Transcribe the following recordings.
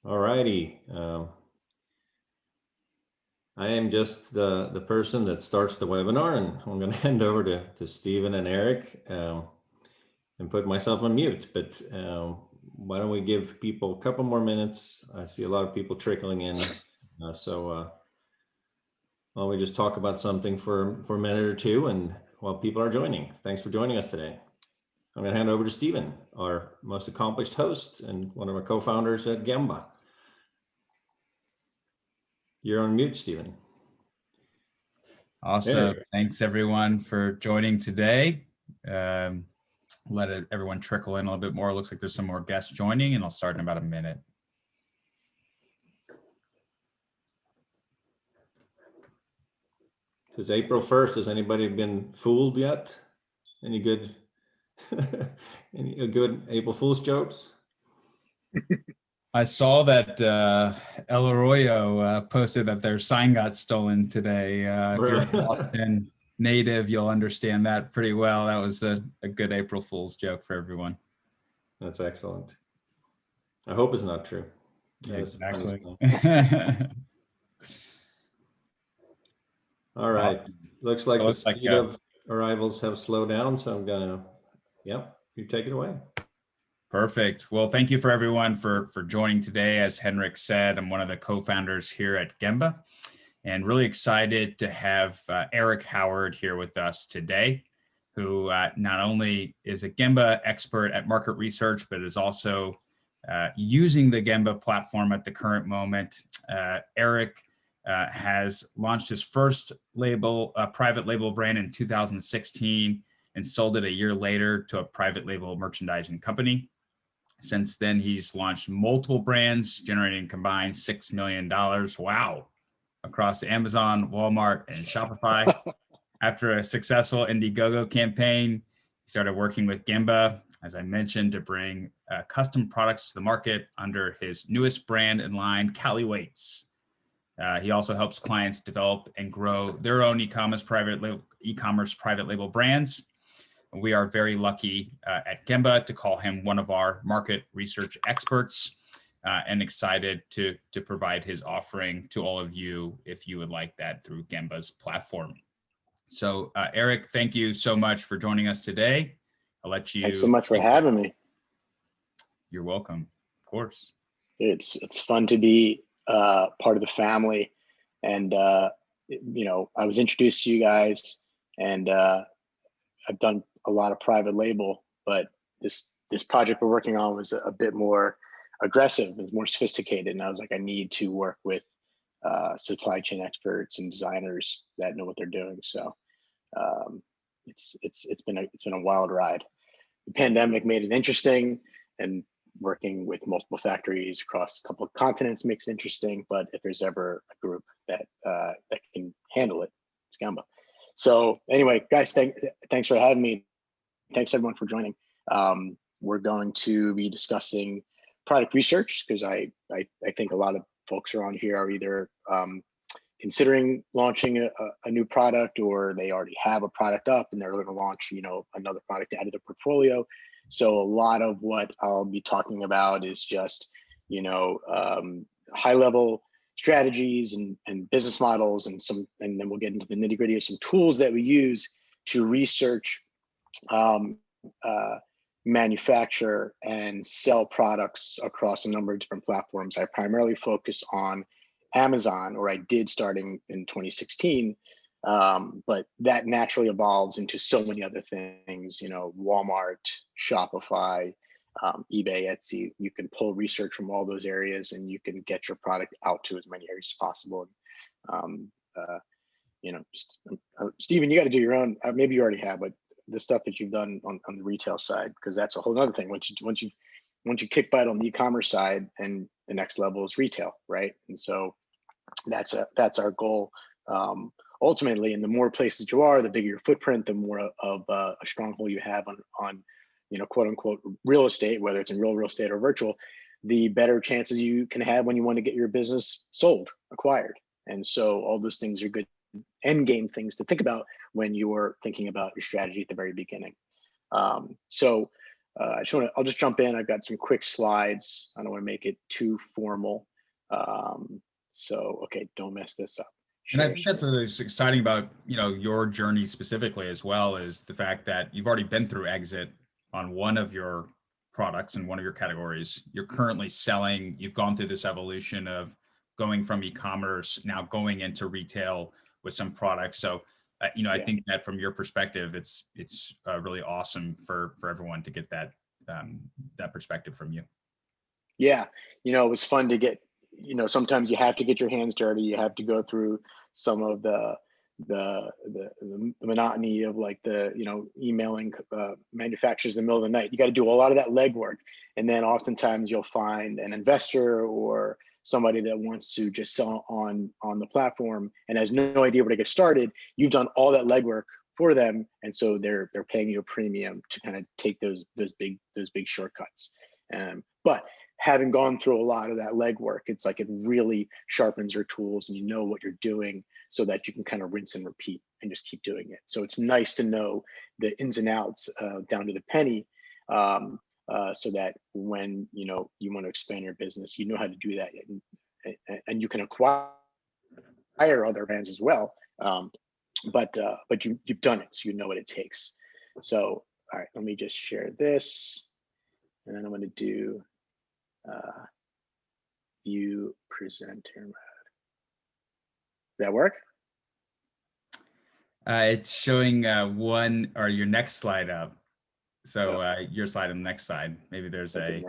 All righty. I am just the person that starts the webinar, and I'm going to hand over to Stephen and Eric and put myself on mute. But why don't we give people a couple more minutes? I see a lot of people trickling in. So why don't we just talk about something for a minute or two and while people are joining. Thanks for joining us today. I'm going to hand over to Stephen, our most accomplished host and one of our co-founders at Gembah. You're on mute, Stephen. Awesome. Thanks everyone for joining today. Let everyone trickle in a little bit more. It looks like there's some more guests joining, and I'll start in about a minute. It's April 1st. Has anybody been fooled yet? Any good any good April Fool's jokes? I saw that El Arroyo posted that their sign got stolen today. If you're a Boston native, you'll understand that pretty well. That was a good April Fool's joke for everyone. That's excellent. I hope it's not true. Yeah, exactly. All right. Awesome. Looks like the speed of arrivals have slowed down, so I'm gonna, you take it away. Perfect. Well, thank you for everyone for joining today. As Henrik said, I'm one of the co-founders here at Gembah, and really excited to have Eric Howard here with us today, who not only is a Gembah expert at market research, but is also using the Gembah platform at the current moment. Eric has launched his first private label brand in 2016 and sold it a year later to a private label merchandising company. Since then, he's launched multiple brands, generating combined $6 million. Wow. Across Amazon, Walmart, and Shopify. After a successful Indiegogo campaign, he started working with Gembah, as I mentioned, to bring custom products to the market under his newest brand in line, Cali Weights. He also helps clients develop and grow their own e-commerce private label brands. We are very lucky at Gembah to call him one of our market research experts, and excited to provide his offering to all of you if you would like that through Gembah's platform. So Eric, thank you so much for joining us today. I'll let you. Thanks so much for having me. You're welcome, of course. It's fun to be part of the family, and I was introduced to you guys, and I've done a lot of private label, but this project we're working on was a bit more aggressive, it's more sophisticated, and I was like, I need to work with supply chain experts and designers that know what they're doing. So it's been a wild ride. The pandemic made it interesting, and working with multiple factories across a couple of continents makes it interesting. But if there's ever a group that can handle it, it's Gembah. So anyway, guys, thanks for having me. Thanks everyone for joining. We're going to be discussing product research, because I think a lot of folks are on here are either considering launching a new product, or they already have a product up and they're going to launch, another product to add to their portfolio. So a lot of what I'll be talking about is just, high level strategies and business models, and then we'll get into the nitty gritty of some tools that we use to research, manufacture and sell products across a number of different platforms. I primarily focus on Amazon, or I did starting in 2016, but that naturally evolves into so many other things, Walmart, Shopify, eBay, Etsy. You can pull research from all those areas, and you can get your product out to as many areas as possible. Stephen, you got to do your own. Maybe you already have, but the stuff that you've done on the retail side, because that's a whole other thing. Once you kick butt on the e-commerce side, and the next level is retail, right? And so that's our goal. Ultimately, and the more places you are, the bigger your footprint, the more of a stronghold you have on quote unquote real estate, whether it's in real estate or virtual, the better chances you can have when you want to get your business sold, acquired. And so all those things are good end game things to think about when you're thinking about your strategy at the very beginning. So I'll just jump in. I've got some quick slides. I don't want to make it too formal. So, okay, don't mess this up. And I think that's what's exciting about, your journey specifically, as well, is the fact that you've already been through exit on one of your products in one of your categories. You're currently selling, you've gone through this evolution of going from e-commerce, now going into retail with some products. So, I think that from your perspective, it's really awesome for everyone to get that perspective from you. Yeah, it was fun to get, sometimes you have to get your hands dirty. You have to go through some of the monotony of like emailing manufacturers in the middle of the night. You got to do a lot of that legwork, and then oftentimes you'll find an investor or somebody that wants to just sell on the platform and has no idea where to get started. You've done all that legwork for them, and so they're paying you a premium to kind of take those big shortcuts. But having gone through a lot of that legwork, it's like it really sharpens your tools, and you know what you're doing, so that you can kind of rinse and repeat and just keep doing it. So it's nice to know the ins and outs down to the penny, so that when you want to expand your business, you know how to do that, and you can acquire other brands as well. But you've done it, so you know what it takes. So all right, let me just share this, and then I'm going to do view presenter mode. Does that work? It's showing one or your next slide up. So your slide on the next slide. Maybe there's a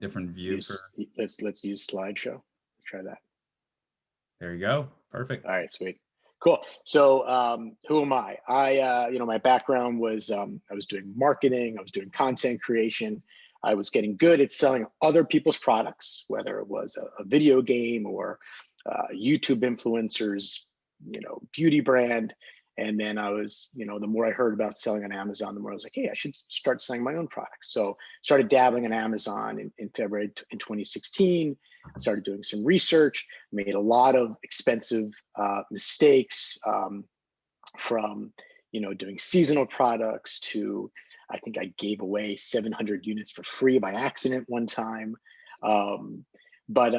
different view. Let's use slideshow. Let's try that. There you go. Perfect. All right, sweet. Cool. So who am I? My background was I was doing marketing, I was doing content creation. I was getting good at selling other people's products, whether it was a video game or YouTube influencers, beauty brand. And then I was, the more I heard about selling on Amazon, the more I was like, hey, I should start selling my own products. So started dabbling in Amazon in February in 2016. I started doing some research, made a lot of expensive mistakes, from, doing seasonal products to, I think I gave away 700 units for free by accident one time. But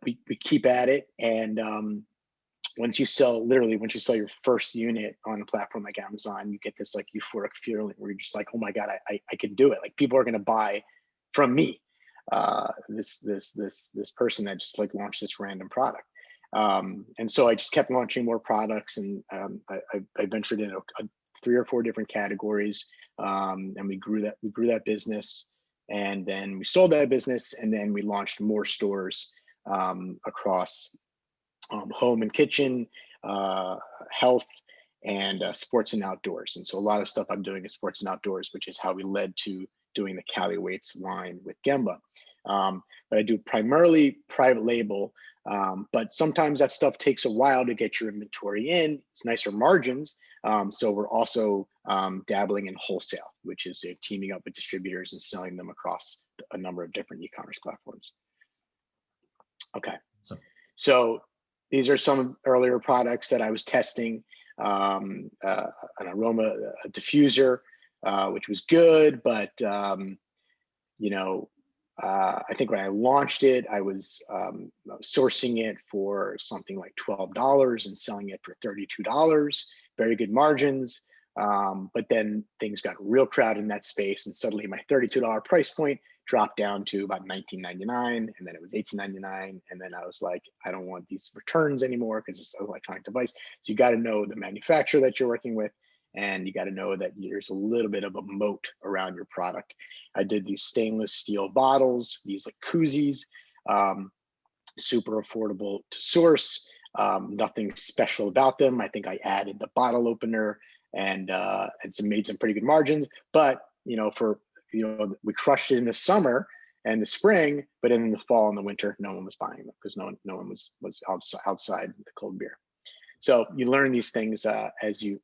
we keep at it. And once you sell your first unit on a platform like Amazon, you get this like euphoric feeling where you're just like, oh my God, I can do it. Like people are going to buy from me. This person that just like launched this random product. And so I just kept launching more products, and I ventured in 3 or 4 different categories, and we grew that business, and then we sold that business, and then we launched more stores across home and kitchen, health, and sports and outdoors. And so a lot of stuff I'm doing is sports and outdoors, which is how we led to doing the Cali Weights line with Gembah. But I do primarily private label, but sometimes that stuff takes a while to get your inventory in. It's nicer margins. So we're also dabbling in wholesale, which is teaming up with distributors and selling them across a number of different e-commerce platforms. Okay, so these are some earlier products that I was testing. An aroma diffuser, which was good, but I think when I launched it, I was sourcing it for something like $12 and selling it for $32. Very good margins. But then things got real crowded in that space, and suddenly my $32 price point dropped down to about $19.99, and then it was $18.99, and then I was like, I don't want these returns anymore because it's an electronic device. So you got to know the manufacturer that you're working with, and you got to know that there's a little bit of a moat around your product. I did these stainless steel bottles, these like koozies, super affordable to source, nothing special about them. I think I added the bottle opener and made some pretty good margins, but we crushed it in the summer and the spring, but in the fall and the winter, no one was buying them because no one was outside the cold beer. So you learn these things as you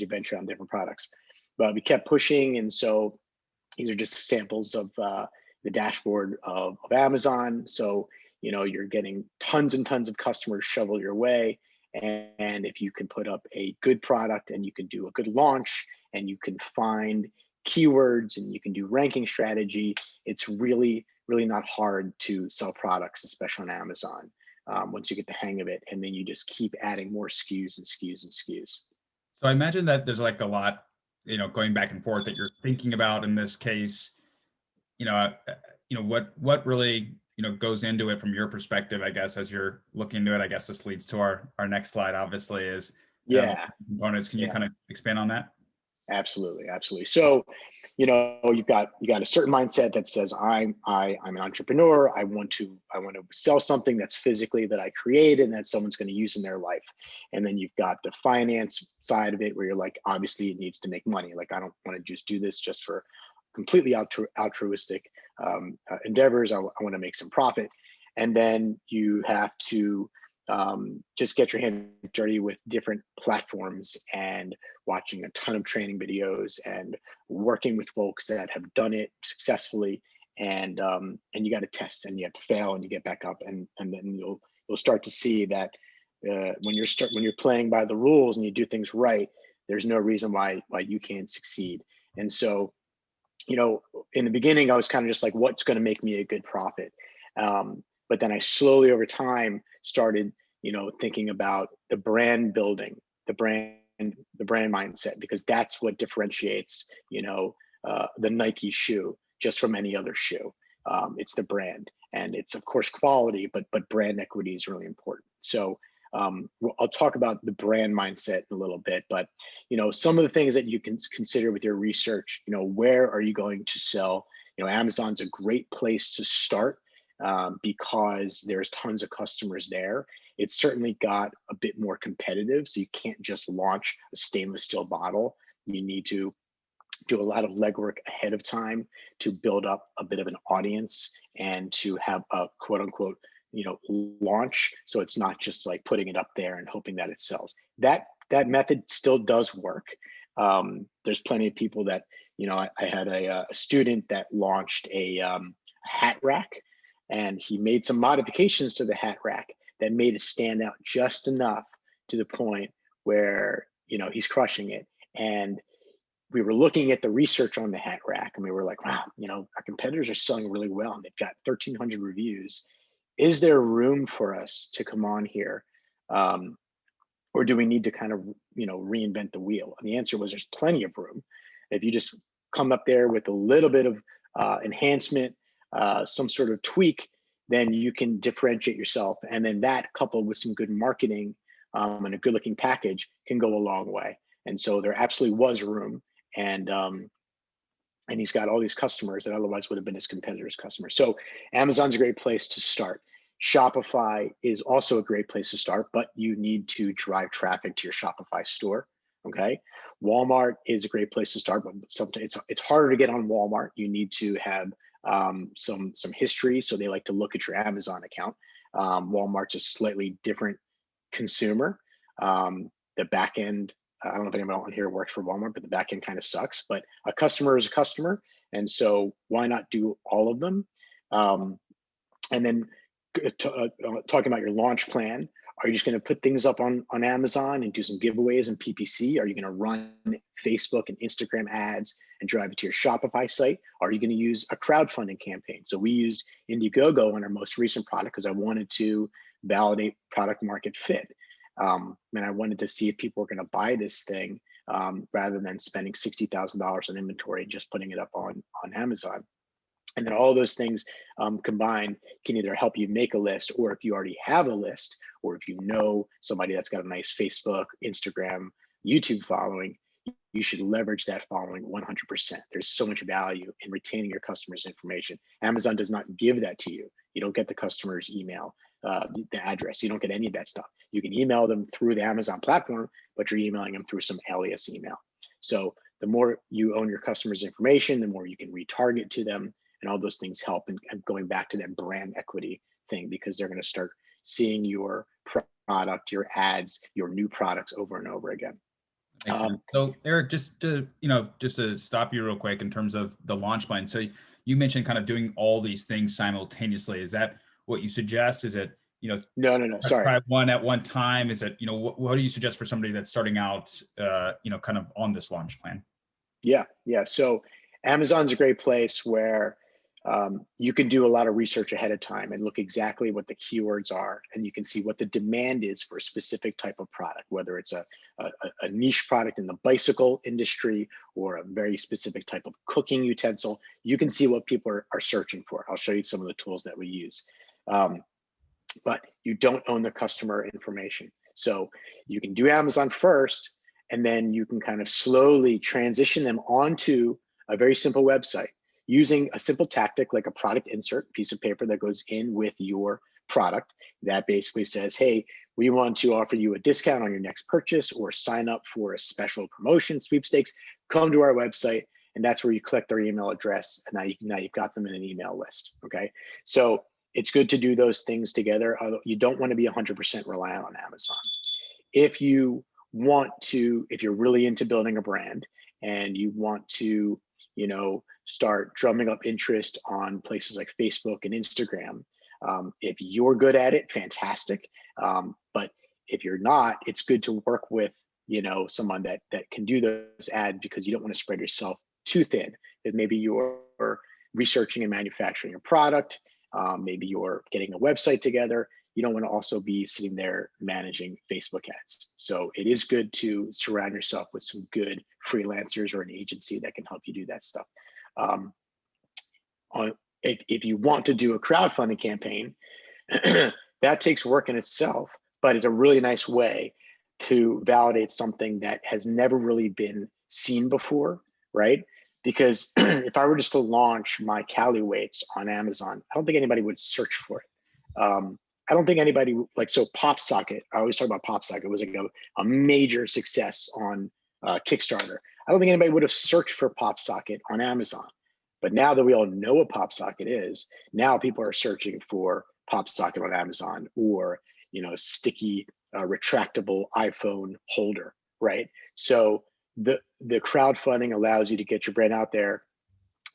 venture on different products. But we kept pushing, and so these are just samples of the dashboard of Amazon. So you're getting tons and tons of customers shovel your way, and if you can put up a good product and you can do a good launch and you can find keywords and you can do ranking strategy, it's really, really not hard to sell products, especially on Amazon, once you get the hang of it. And then you just keep adding more SKUs and SKUs and SKUs. So I imagine that there's like a lot, going back and forth that you're thinking about in this case. What really, goes into it from your perspective, I guess, as you're looking into it. I guess this leads to our next slide, obviously, is Yeah. components. Can you kind of expand on that? Absolutely, absolutely. So, you've got a certain mindset that says I'm an entrepreneur. I want to sell something that's physically that I create and that someone's going to use in their life. And then you've got the finance side of it where you're like, obviously it needs to make money. Like I don't want to just do this just for completely altruistic endeavors. I want to make some profit. And then you have to just get your hands dirty with different platforms and watching a ton of training videos and working with folks that have done it successfully. And you got to test and you have to fail and you get back up and then you'll start to see that when you're playing by the rules and you do things right, there's no reason why you can't succeed. And so, in the beginning, I was kind of just like, what's going to make me a good profit? But then I slowly over time started, thinking about the brand building, the brand mindset, because that's what differentiates, the Nike shoe just from any other shoe. It's the brand, and it's of course quality, but brand equity is really important. So I'll talk about the brand mindset in a little bit, but some of the things that you can consider with your research. Where are you going to sell? Amazon's a great place to start because there's tons of customers there. It's certainly got a bit more competitive, so you can't just launch a stainless steel bottle. You need to do a lot of legwork ahead of time to build up a bit of an audience and to have a quote unquote launch. So it's not just like putting it up there and hoping that it sells. That method still does work. There's plenty of people that, I had a student that launched a hat rack, and he made some modifications to the hat rack that made it stand out just enough to the point where, he's crushing it. And we were looking at the research on the hat rack and we were like, wow, our competitors are selling really well and they've got 1,300 reviews. Is there room for us to come on here? Or do we need to kind of, reinvent the wheel? And the answer was there's plenty of room. If you just come up there with a little bit of enhancement, some sort of tweak, then you can differentiate yourself. And then that coupled with some good marketing and a good looking package can go a long way. And so there absolutely was room. And he's got all these customers that otherwise would have been his competitors' customers. So Amazon's a great place to start. Shopify is also a great place to start, but you need to drive traffic to your Shopify store. Okay. Walmart is a great place to start, but sometimes it's harder to get on Walmart. You need to have some history. So they like to look at your Amazon account. Walmart's a slightly different consumer. The back end, I don't know if anyone on here works for Walmart, but the back end kind of sucks. But a customer is a customer, and so why not do all of them? And then talking about your launch plan, are you just going to put things up on Amazon and do some giveaways and PPC? Are you going to run Facebook and Instagram ads and drive it to your Shopify site? Are you going to use a crowdfunding campaign? So we used Indiegogo on our most recent product because I wanted to validate product market fit. And I wanted to see if people were going to buy this thing rather than spending $60,000 on inventory and just putting it up on Amazon. And then all those things combined can either help you make a list, or if you already have a list, or if you know somebody that's got a nice Facebook, Instagram, YouTube following, you should leverage that following 100%. There's so much value in retaining your customers' information. Amazon does not give that to you. You don't get the customer's email, the address. You don't get any of that stuff. You can email them through the Amazon platform, but you're emailing them through some alias email. So the more you own your customers' information, the more you can retarget to them. And all those things help. And going back to that brand equity thing, because they're going to start seeing your product, your ads, your new products over and over again. Makes sense. So Eric, just to stop you real quick in terms of the launch plan. So you mentioned kind of doing all these things simultaneously. Is that what you suggest? Is it, no, sorry. Try one at one time? Is it, what do you suggest for somebody that's starting out, kind of on this launch plan? Yeah. So Amazon's a great place where you can do a lot of research ahead of time and look exactly what the keywords are, and you can see what the demand is for a specific type of product, whether it's a niche product in the bicycle industry or a very specific type of cooking utensil. You can see what people are searching for. I'll show you some of the tools that we use. But you don't own the customer information. So you can do Amazon first, and then you can kind of slowly transition them onto a very simple website using a simple tactic like a product insert piece of paper that goes in with your product that basically says, hey, we want to offer you a discount on your next purchase or sign up for a special promotion sweepstakes. Come to our website, and that's where you collect their email address, and now you've got them in an email list. Okay, so it's good to do those things together. You don't want to be 100% reliant on Amazon. If you want to, if you're really into building a brand and you want to, start drumming up interest on places like Facebook and Instagram, if you're good at it, fantastic. But if you're not, it's good to work with, someone that can do those ads, because you don't want to spread yourself too thin. That maybe you're researching and manufacturing a product. Maybe you're getting a website together. You don't want to also be sitting there managing Facebook ads. So it is good to surround yourself with some good freelancers or an agency that can help you do that stuff. If you want to do a crowdfunding campaign, that takes work in itself, but it's a really nice way to validate something that has never really been seen before, right? Because if I were just to launch my Cali weights on Amazon, I don't think anybody would search for it. I don't think anybody, so PopSocket, I always talk about PopSocket, it was like a major success on Kickstarter. I don't think anybody would have searched for PopSocket on Amazon. But now that we all know what PopSocket is, now people are searching for PopSocket on Amazon, or sticky retractable iPhone holder, right? So the crowdfunding allows you to get your brand out there,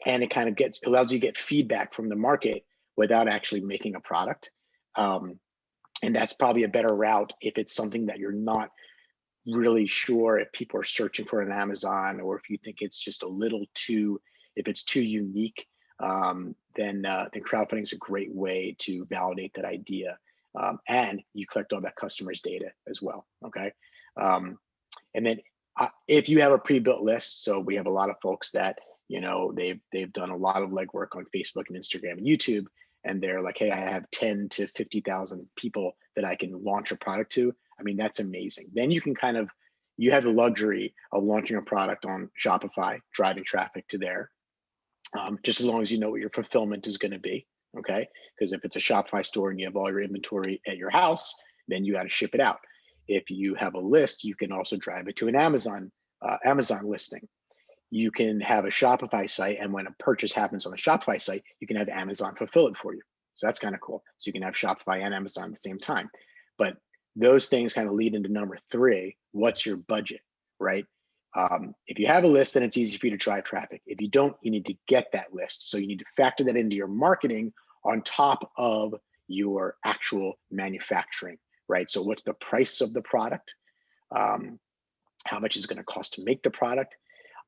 and it kind of allows you to get feedback from the market without actually making a product. And that's probably a better route if it's something that you're not really sure if people are searching for on Amazon, or if you think it's just a little too, if it's too unique, then crowdfunding is a great way to validate that idea. And you collect all that customer's data as well, okay? And then if you have a pre-built list, so we have a lot of folks that, they've done a lot of legwork on Facebook and Instagram and YouTube, and they're like, hey, I have 10 to 50,000 people that I can launch a product to. I mean, that's amazing. Then you can you have the luxury of launching a product on Shopify, driving traffic to there, just as long as you know what your fulfillment is going to be, okay? Because if it's a Shopify store and you have all your inventory at your house, then you got to ship it out. If you have a list, you can also drive it to an Amazon listing. You can have a Shopify site, and when a purchase happens on the Shopify site, you can have Amazon fulfill it for you. So that's kind of cool. So you can have Shopify and Amazon at the same time. But those things kind of lead into number 3. What's your budget, right? If you have a list, then it's easy for you to drive traffic. If you don't, you need to get that list. So you need to factor that into your marketing on top of your actual manufacturing, right? So what's the price of the product? How much is it going to cost to make the product?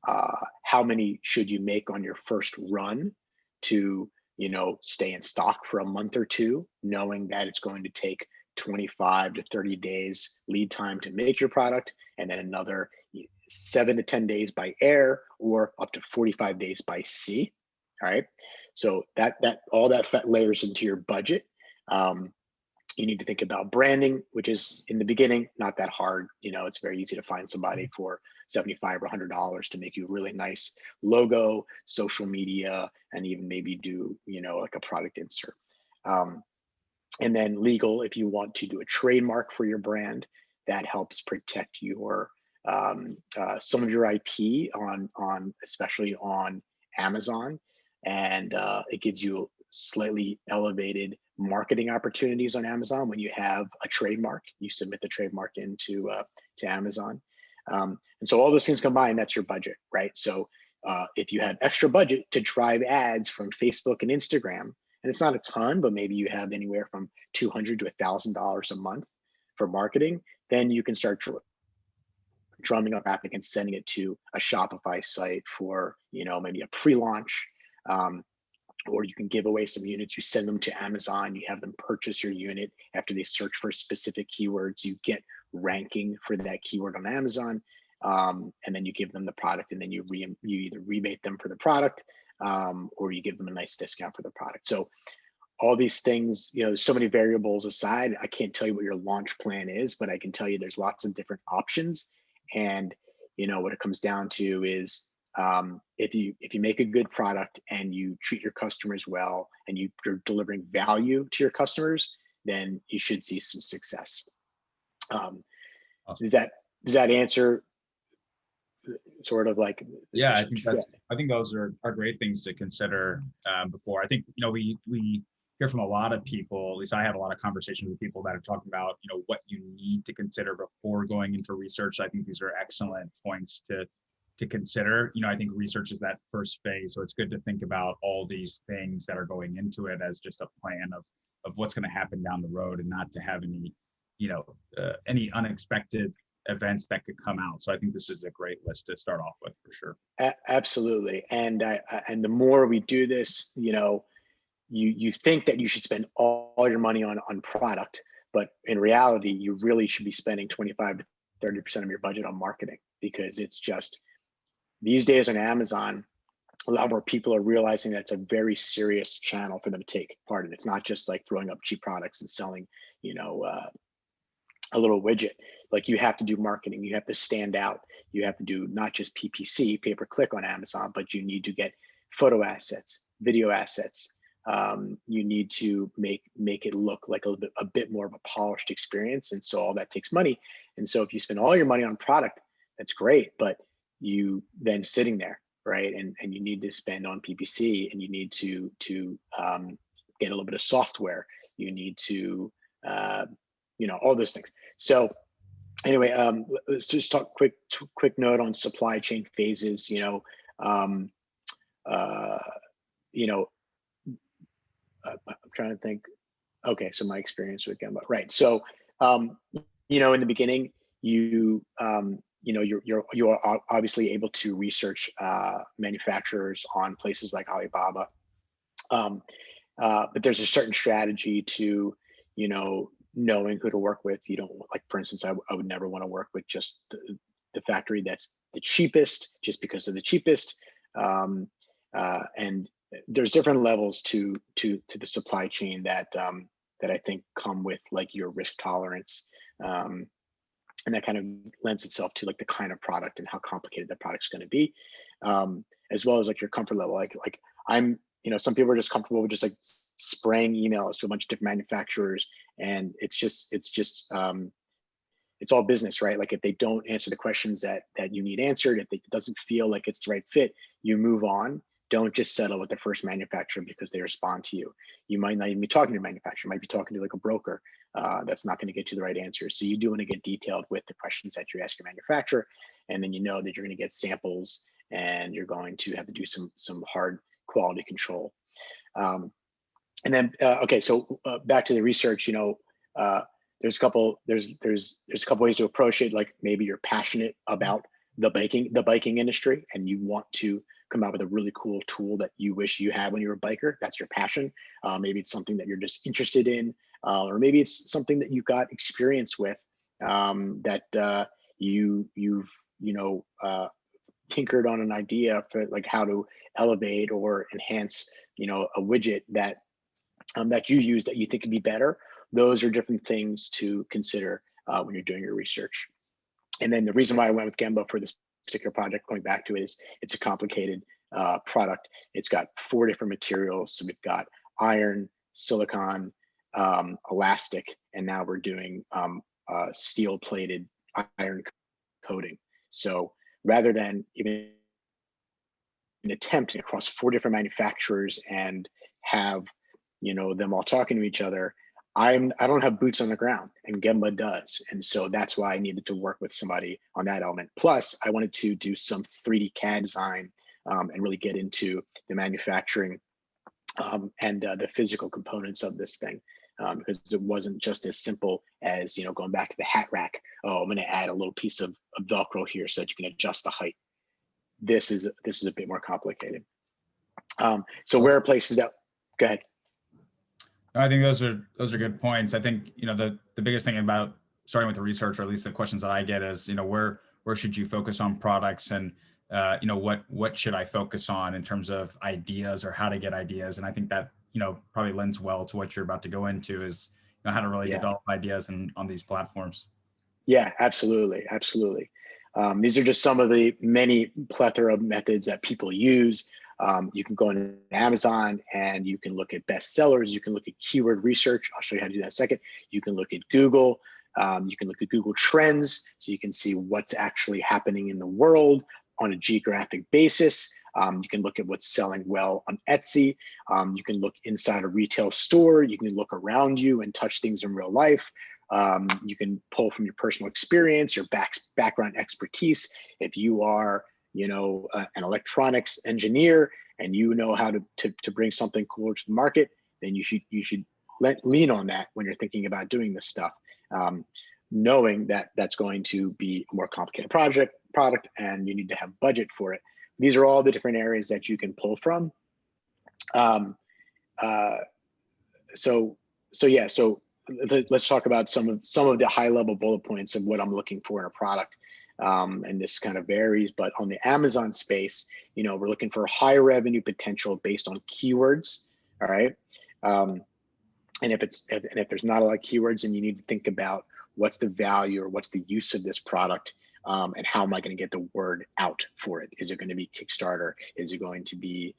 How many should you make on your first run to, stay in stock for a month or two, knowing that it's going to take 25 to 30 days lead time to make your product, and then another 7 to 10 days by air, or up to 45 days by sea. All right. So all that layers into your budget. You need to think about branding, which is in the beginning not that hard. It's very easy to find somebody for $75 or $100 to make you a really nice logo, social media, and even maybe do like a product insert. And then legal, if you want to do a trademark for your brand, that helps protect your some of your IP on especially on Amazon, and it gives you slightly elevated marketing opportunities on Amazon when you have a trademark. You submit the trademark into to Amazon, and so all those things combined, that's your budget, right? So if you have extra budget to drive ads from Facebook and Instagram, and it's not a ton, but maybe you have anywhere from $200 to $1,000 a month for marketing, then you can start drumming up applicants, sending it to a Shopify site for, maybe a pre-launch. Or you can give away some units, you send them to Amazon, you have them purchase your unit. After they search for specific keywords, you get ranking for that keyword on Amazon. And then you give them the product, and then you either rebate them for the product, or you give them a nice discount for the product. So all these things, there's so many variables aside. I can't tell you what your launch plan is, but I can tell you there's lots of different options. And what it comes down to is, if you make a good product and you treat your customers well, and you're delivering value to your customers, then you should see some success. Awesome. Does that answer sort of like? Yeah, I think those are great things to consider before. I think, we hear from a lot of people, at least I have a lot of conversations with people that are talking about, what you need to consider before going into research. I think these are excellent points to consider. I think research is that first phase. So it's good to think about all these things that are going into it as just a plan of what's going to happen down the road, and not to have any, any unexpected events that could come out. So I think this is a great list to start off with, for sure. Absolutely. And the more we do this, you think that you should spend all your money on product, but in reality, you really should be spending 25 to 30% of your budget on marketing, because it's just, these days on Amazon, a lot more people are realizing that it's a very serious channel for them to take part in. It's not just like throwing up cheap products and selling, a little widget. Like, you have to do marketing, you have to stand out, you have to do not just PPC, pay per click on Amazon, but you need to get photo assets, video assets. You need to make it look like a bit more of a polished experience. And so all that takes money. And so if you spend all your money on product, that's great, but you then sitting there, right? And you need to spend on PPC, and you need to get a little bit of software. You need to, all those things. So anyway, let's just talk quick note on supply chain phases. I'm trying to think. Okay, so my experience with Gembah, right? So, in the beginning, you're obviously able to research manufacturers on places like Alibaba, but there's a certain strategy to, knowing who to work with. You don't, like, for instance, I would never want to work with just the factory that's the cheapest, just because of the cheapest. And there's different levels to the supply chain that I think come with, like, your risk tolerance. And that kind of lends itself to, like, the kind of product and how complicated that product's going to be, as well as, like, your comfort level. Like I'm, some people are just comfortable with just, like, spraying emails to a bunch of different manufacturers, and it's all business, right? Like, if they don't answer the questions that you need answered, if it doesn't feel like it's the right fit, you move on. Don't just settle with the first manufacturer because they respond to you. You might not even be talking to a manufacturer, you might be talking to, like, a broker that's not going to get you the right answers. So you do want to get detailed with the questions that you ask your manufacturer, and then you know that you're going to get samples, and you're going to have to do some hard quality control. And then okay, so back to the research. There's a couple ways to approach it. Like, maybe you're passionate about the biking industry, and you want to come out with a really cool tool that you wish you had when you were a biker. That's your passion. Maybe it's something that you're just interested in, or maybe it's something that you've got experience with, that you've tinkered on an idea for, like, how to elevate or enhance, a widget that you use that you think could be better. Those are different things to consider when you're doing your research. And then the reason why I went with Gembah for this particular project, going back to it, is it's a complicated product. It's got 4 different materials. So we've got iron, silicon, elastic, and now we're doing steel plated iron coating. So rather than even attempt across 4 different manufacturers and have, them all talking to each other, I don't have boots on the ground, and Gembah does. And so that's why I needed to work with somebody on that element. Plus, I wanted to do some 3D CAD design and really get into the manufacturing and the physical components of this thing, because it wasn't just as simple as, going back to the hat rack. Oh, I'm going to add a little piece of Velcro here so that you can adjust the height. This is a bit more complicated. So where are places that, go ahead. I think those are good points. I think, the biggest thing about starting with the research, or at least the questions that I get is, where should you focus on products, and what should I focus on in terms of ideas or how to get ideas? And I think that, probably lends well to what you're about to go into, is how to really develop ideas on these platforms. Yeah, absolutely. Absolutely. These are just some of the many plethora of methods that people use. You can go on Amazon and you can look at bestsellers. You can look at keyword research. I'll show you how to do that in a second. You can look at Google. You can look at Google Trends, so you can see what's actually happening in the world on a geographic basis. You can look at what's selling well on Etsy. You can look inside a retail store. You can look around you and touch things in real life. You can pull from your personal experience, your background expertise. If you are, an electronics engineer and you know how to bring something cool to the market, then you should lean on that when you're thinking about doing this stuff, knowing that that's going to be a more complicated product, and you need to have budget for it. These are all the different areas that you can pull from. So let's talk about some of the high level bullet points of what I'm looking for in a product. And this kind of varies, but on the Amazon space, we're looking for high revenue potential based on keywords. All right. And if there's not a lot of keywords, then you need to think about what's the value or what's the use of this product, and how am I going to get the word out for it? Is it going to be Kickstarter? Is it going to be,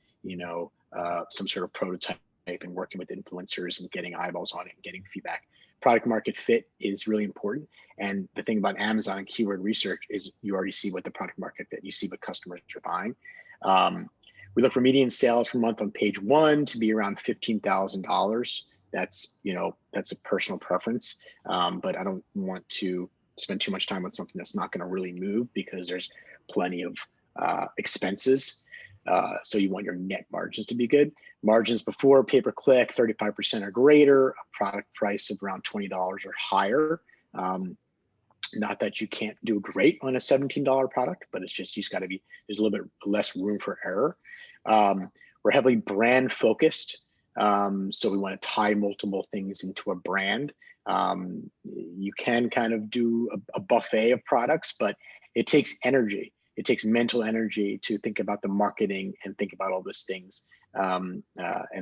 some sort of prototype and working with influencers and getting eyeballs on it and getting feedback? Product market fit is really important. And the thing about Amazon and keyword research is you already see what the product market fit, you see what customers are buying. We look for median sales per month on page 1 to be around $15,000. That's a personal preference, but I don't want to spend too much time on something that's not going to really move, because there's plenty of expenses. So you want your net margins to be good. Margins before pay-per-click, 35% or greater, a product price of around $20 or higher. Not that you can't do great on a $17 product, but it's just, there's a little bit less room for error. We're heavily brand focused. So we want to tie multiple things into a brand. You can kind of do a buffet of products, but it takes energy. It takes mental energy to think about the marketing and think about all those things. And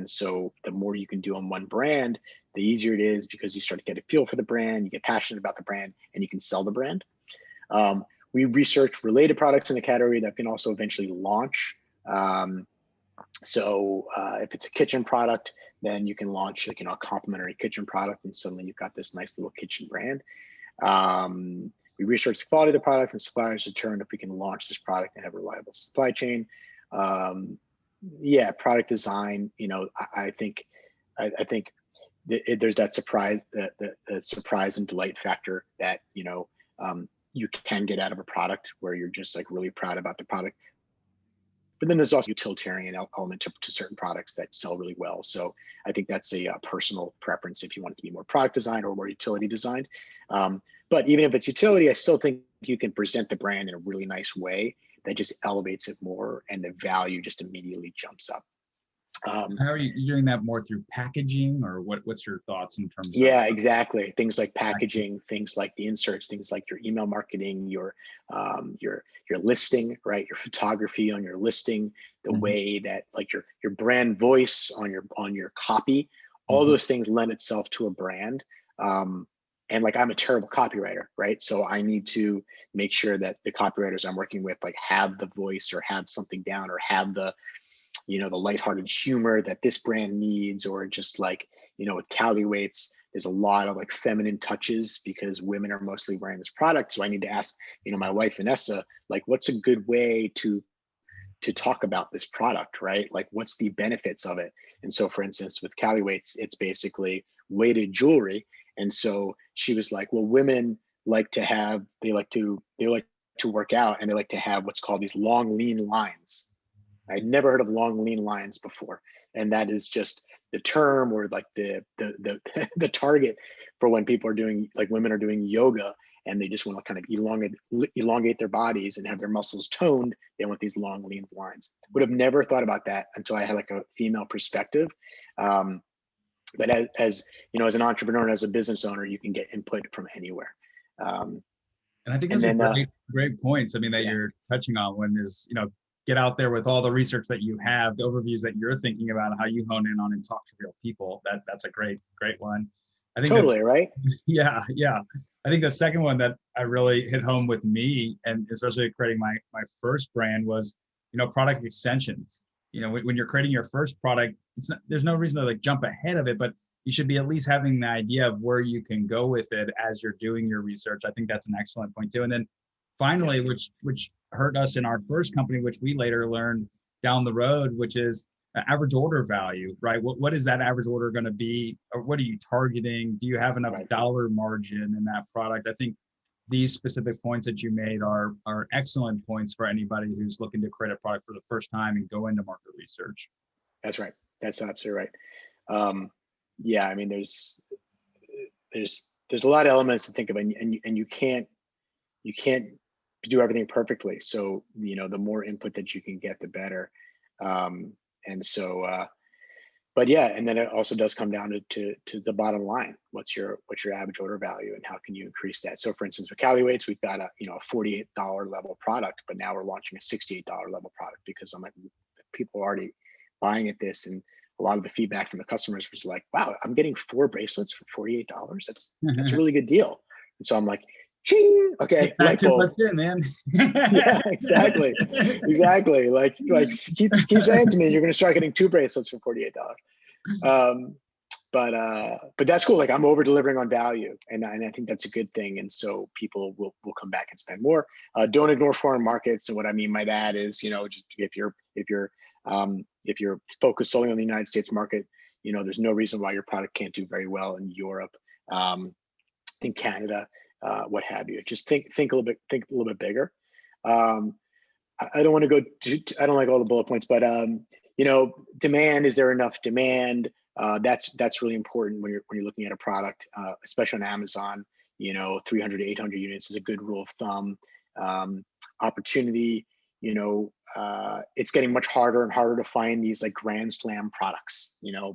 so the more you can do on one brand, the easier it is, because you start to get a feel for the brand, you get passionate about the brand, and you can sell the brand. We research related products in the category that can also eventually launch. So if it's a kitchen product, then you can launch a complementary kitchen product, and suddenly you've got this nice little kitchen brand. We research the quality of the product, and suppliers determine if we can launch this product and have a reliable supply chain. Product design. I think there's that surprise, the surprise and delight factor that you can get out of a product, where you're just like really proud about the product. But then there's also utilitarian element to certain products that sell really well. So I think that's a personal preference if you want it to be more product design or more utility designed. But even if it's utility, I still think you can present the brand in a really nice way that just elevates it more, and the value just immediately jumps up. How are you doing that more through packaging, or what's your thoughts in terms of? Yeah, exactly. Things like packaging, things like the inserts, things like your email marketing, your listing, right? Your photography on your listing, the way that like your brand voice on your copy, all those things lend itself to a brand. And like, I'm a terrible copywriter, right? So I need to make sure that the copywriters I'm working with like have the voice, or have something down, or have the the lighthearted humor that this brand needs, or just like, with Cali weights, there's a lot of like feminine touches because women are mostly wearing this product. So I need to ask, my wife, Vanessa, like, what's a good way to talk about this product, right? Like, what's the benefits of it? And so for instance, with Cali weights, it's basically weighted jewelry. And so she was like, well, women like to work out, and they like to have what's called these long, lean lines. I'd never heard of long, lean lines before. And that is just the term, or like the target for when people are doing, like women are doing yoga, and they just want to kind of elongate their bodies and have their muscles toned. They want these long, lean lines. Would have never thought about that until I had like a female perspective. But as you know, as an entrepreneur and as a business owner, you can get input from anywhere. And I think those are great points. I mean, that you're touching on when is, get out there with all the research that you have, the overviews that you're thinking about, how you hone in on and talk to real people. That's a great one. I think totally right. Yeah. I think the second one that I really hit home with me, and especially creating my first brand, was, product extensions. When you're creating your first product, there's no reason to like jump ahead of it, but you should be at least having the idea of where you can go with it as you're doing your research. I think that's an excellent point too. And then finally, which hurt us in our first company, which we later learned down the road, which is average order value, right? What is that average order going to be, or what are you targeting? Do you have enough dollar margin in that product? I think these specific points that you made are excellent points for anybody who's looking to create a product for the first time and go into market research. That's right. That's absolutely right. Yeah, I mean, there's a lot of elements to think of, and you can't do everything perfectly. So the more input that you can get, the better. And so, but yeah, and then it also does come down to the bottom line. What's your average order value, and how can you increase that? So, for instance, with Cali Weights, we've got a $48 level product, but now we're launching a $68 level product because people are already buying at this, and a lot of the feedback from the customers was like, wow, I'm getting 4 bracelets for $48. That's a really good deal. And so I'm like, ching, okay, light bulb. Man. Yeah, exactly. Like keep saying to me, you're gonna start getting 2 bracelets for $48. But that's cool. Like, I'm over delivering on value, and I think that's a good thing. And so people will come back and spend more. Don't ignore foreign markets. And what I mean by that is, just if you're focused solely on the United States market, there's no reason why your product can't do very well in Europe, in Canada, what have you. Just think a little bit bigger. I don't want to go I don't like all the bullet points, but demand. Is there enough demand? That's really important when you're looking at a product, especially on Amazon. 300 to 800 units is a good rule of thumb. Opportunity. It's getting much harder and harder to find these like grand slam products.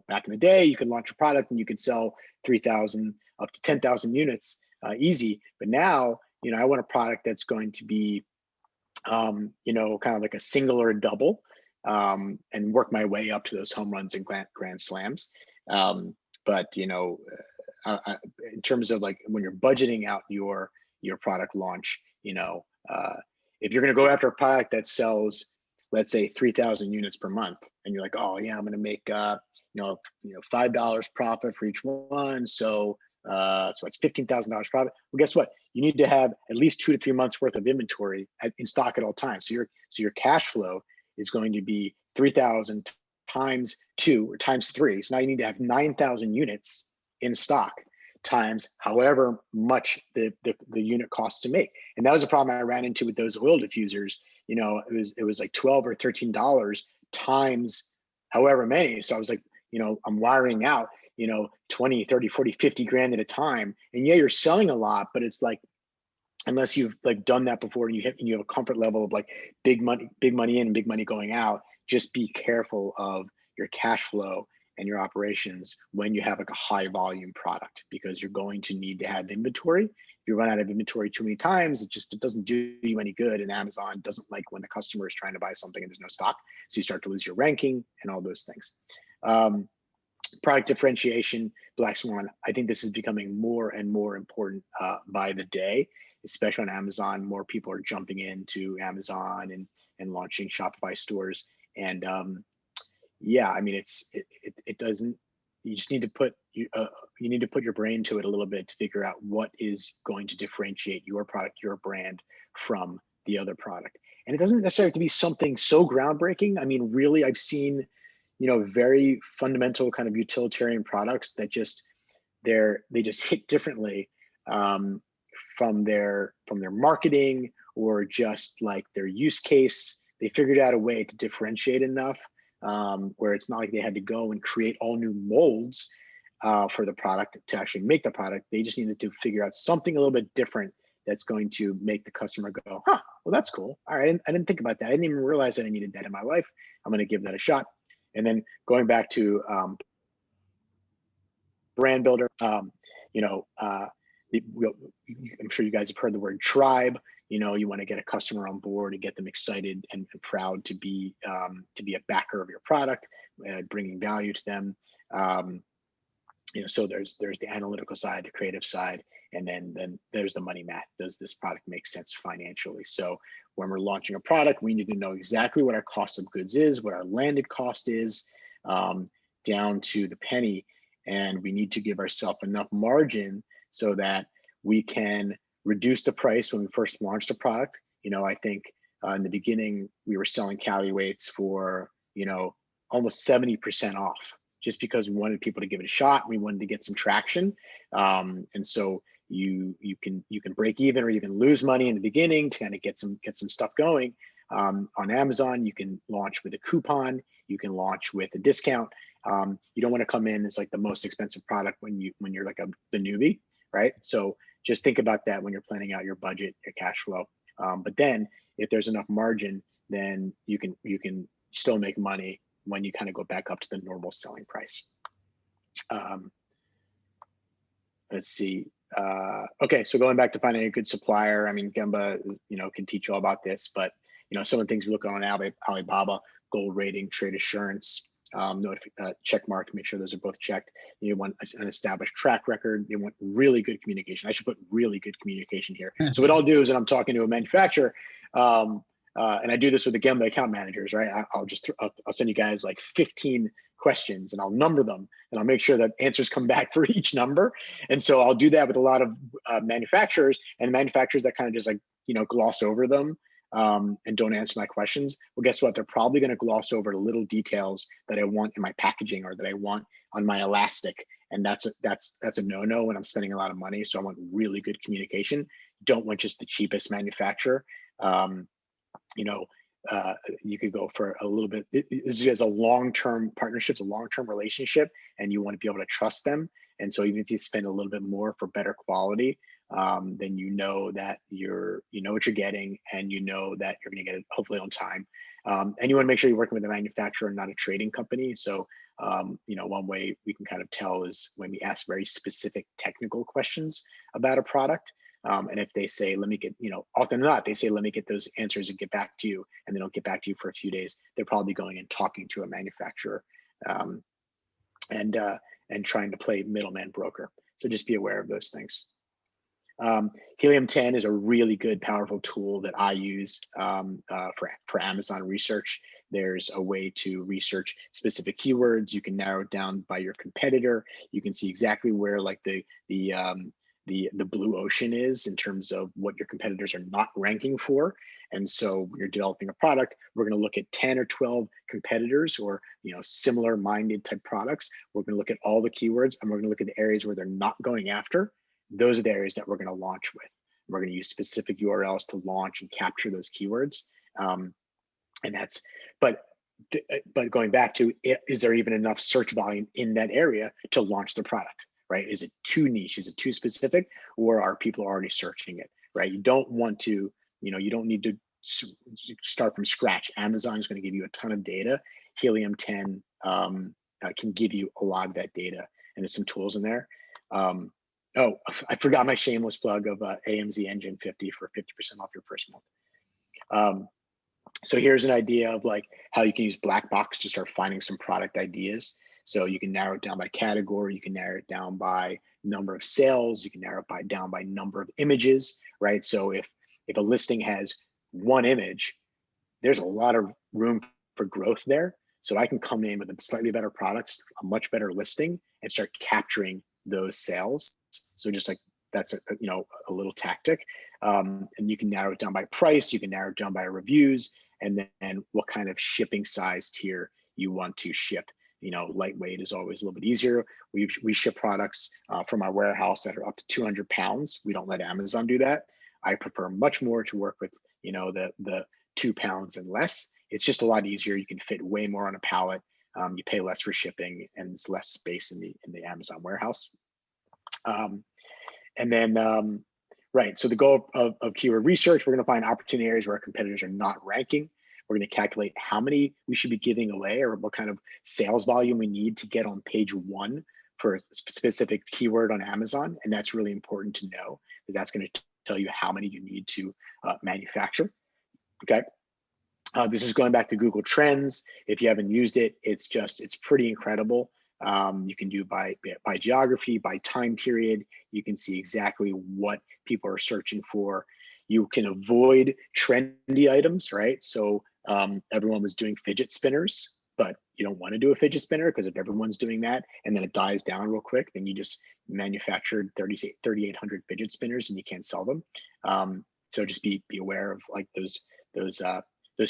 Back in the day, you could launch a product and you could sell 3,000 up to 10,000 units easy. But now, I want a product that's going to be, kind of like a single or a double, and work my way up to those home runs and grand slams. But in terms of like when you're budgeting out your product launch, if you're going to go after a product that sells, let's say 3,000 units per month, and you're like, oh yeah, I'm going to make $5 profit for each one, so it's $15,000 profit. Well, guess what? You need to have at least 2 to 3 months worth of inventory in stock at all times. So your cash flow is going to be 3,000 times 2 or times 3. So now you need to have 9,000 units in stock times however much the unit costs to make. And that was a problem I ran into with those oil diffusers. It was like $12 or $13 times however many. So I was like, I'm wiring out 20, 30, 40, 50 grand at a time. And yeah, you're selling a lot, but it's like, unless you've like done that before and you have a comfort level of like big money in and big money going out, just be careful of your cash flow and your operations when you have like a high volume product, because you're going to need to have inventory. If you run out of inventory too many times, it doesn't do you any good. And Amazon doesn't like when the customer is trying to buy something and there's no stock. So you start to lose your ranking and all those things. Product differentiation, Black Swan. I think this is becoming more and more important by the day, especially on Amazon. More people are jumping into Amazon and launching Shopify stores. And yeah, I mean, it doesn't. You just need to put you need to put your brain to it a little bit to figure out what is going to differentiate your product, your brand from the other product. And it doesn't necessarily have to be something so groundbreaking. I mean, really, I've seen very fundamental kind of utilitarian products that they just hit differently from their marketing, or just like their use case. They figured out a way to differentiate enough where it's not like they had to go and create all new molds for the product to actually make the product. They just needed to figure out something a little bit different that's going to make the customer go, huh, well, that's cool. All right, I didn't think about that. I didn't even realize that I needed that in my life. I'm going to give that a shot. And then going back to brand builder, I'm sure you guys have heard the word tribe. You want to get a customer on board and get them excited and proud to be a backer of your product, bringing value to them. So there's the analytical side, the creative side, and then there's the money math. Does this product make sense financially? So when we're launching a product, we need to know exactly what our cost of goods is, what our landed cost is, down to the penny. And we need to give ourselves enough margin so that we can reduce the price when we first launched a product. I think in the beginning, we were selling Cali weights for, almost 70% off, just because we wanted people to give it a shot. We wanted to get some traction. And so you can break even or even lose money in the beginning to kind of get some stuff going. On Amazon, you can launch with a coupon. You can launch with a discount. You don't want to come in as like the most expensive product when you're like the newbie, right? So just think about that when you're planning out your budget, your cash flow. But then if there's enough margin, then you can still make money when you kind of go back up to the normal selling price. Let's see. Okay, so going back to finding a good supplier, I mean, Gembah, can teach you all about this, but some of the things we look on Alibaba: gold rating, trade assurance, check mark, make sure those are both checked. You want an established track record. You want really good communication. I should put really good communication here. So what I'll do is, when I'm talking to a manufacturer, and I do this with the Gembah account managers, right? I'll send you guys like 15 questions, and I'll number them, and I'll make sure that answers come back for each number. And so I'll do that with a lot of manufacturers, and manufacturers that kind of just like gloss over them and don't answer my questions. Well, guess what? They're probably going to gloss over the little details that I want in my packaging or that I want on my elastic. And that's a no-no when I'm spending a lot of money. So I want really good communication. Don't want just the cheapest manufacturer. You could go for a little bit. This is a long-term partnership, it's a long-term relationship, and you want to be able to trust them. And so even if you spend a little bit more for better quality, then you know that you know what you're getting, and you know that you're going to get it hopefully on time. And you want to make sure you're working with a manufacturer, not a trading company. So one way we can kind of tell is when we ask very specific technical questions about a product. And if they say, let me get, often not, they say, let me get those answers and get back to you, and they don't get back to you for a few days, they're probably going and talking to a manufacturer and trying to play middleman broker. So just be aware of those things. Helium 10 is a really good, powerful tool that I use for Amazon research. There's a way to research specific keywords. You can narrow it down by your competitor. You can see exactly where like the blue ocean is in terms of what your competitors are not ranking for. And so when you're developing a product, we're going to look at 10 or 12 competitors or similar minded type products. We're going to look at all the keywords, and we're going to look at the areas where they're not going after. Those are the areas that we're going to launch with. We're going to use specific URLs to launch and capture those keywords. But going back to, is there even enough search volume in that area to launch the product, right? Is it too niche? Is it too specific? Or are people already searching it, right? You don't want to, you don't need to start from scratch. Amazon is going to give you a ton of data. Helium 10 can give you a lot of that data, and there's some tools in there. Oh, I forgot my shameless plug of AMZ Engine 50 for 50% off your first month. So here's an idea of like how you can use Blackbox to start finding some product ideas. So you can narrow it down by category, you can narrow it down by number of sales, you can narrow it down by number of images, right? So if a listing has one image, there's a lot of room for growth there. So I can come in with a slightly better products, a much better listing, and start capturing those sales. So just like that's a little tactic. And you can narrow it down by price, you can narrow it down by reviews, and then what kind of shipping size tier you want to ship. Lightweight is always a little bit easier. We ship products from our warehouse that are up to 200 pounds. We don't let Amazon do that. I prefer much more to work with the 2 pounds and less. It's just a lot easier. You can fit way more on a pallet. You pay less for shipping, and it's less space in the Amazon warehouse. And then Right. So the goal of keyword research, we're going to find opportunity areas where our competitors are not ranking. We're going to calculate how many we should be giving away or what kind of sales volume we need to get on page 1 for a specific keyword on Amazon. And that's really important to know, because that's going to tell you how many you need to manufacture. Okay. This is going back to Google Trends. If you haven't used it, it's pretty incredible. You can do by geography, by time period. You can see exactly what people are searching for. You can avoid trendy items, right? So everyone was doing fidget spinners, but you don't want to do a fidget spinner, because if everyone's doing that and then it dies down real quick, then you just manufactured 3,800 fidget spinners and you can't sell them. So just be aware of like those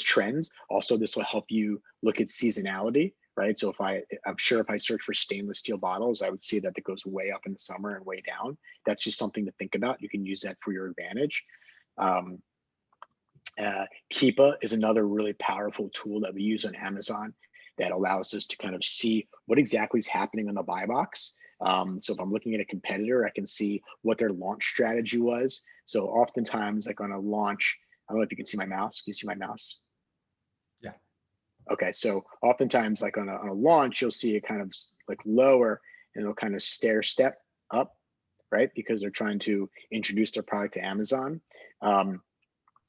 trends. Also, this will help you look at seasonality, right? So I'm sure if I search for stainless steel bottles, I would see that it goes way up in the summer and way down. That's just something to think about. You can use that for your advantage. Keepa is another really powerful tool that we use on Amazon that allows us to kind of see what exactly is happening on the buy box. So if I'm looking at a competitor, I can see what their launch strategy was. So oftentimes, like on a launch, I don't know if you can see my mouse. Can you see my mouse? Yeah. Okay, so oftentimes, like on a launch, you'll see it kind of like lower, and it'll kind of stair step up, right? Because they're trying to introduce their product to Amazon.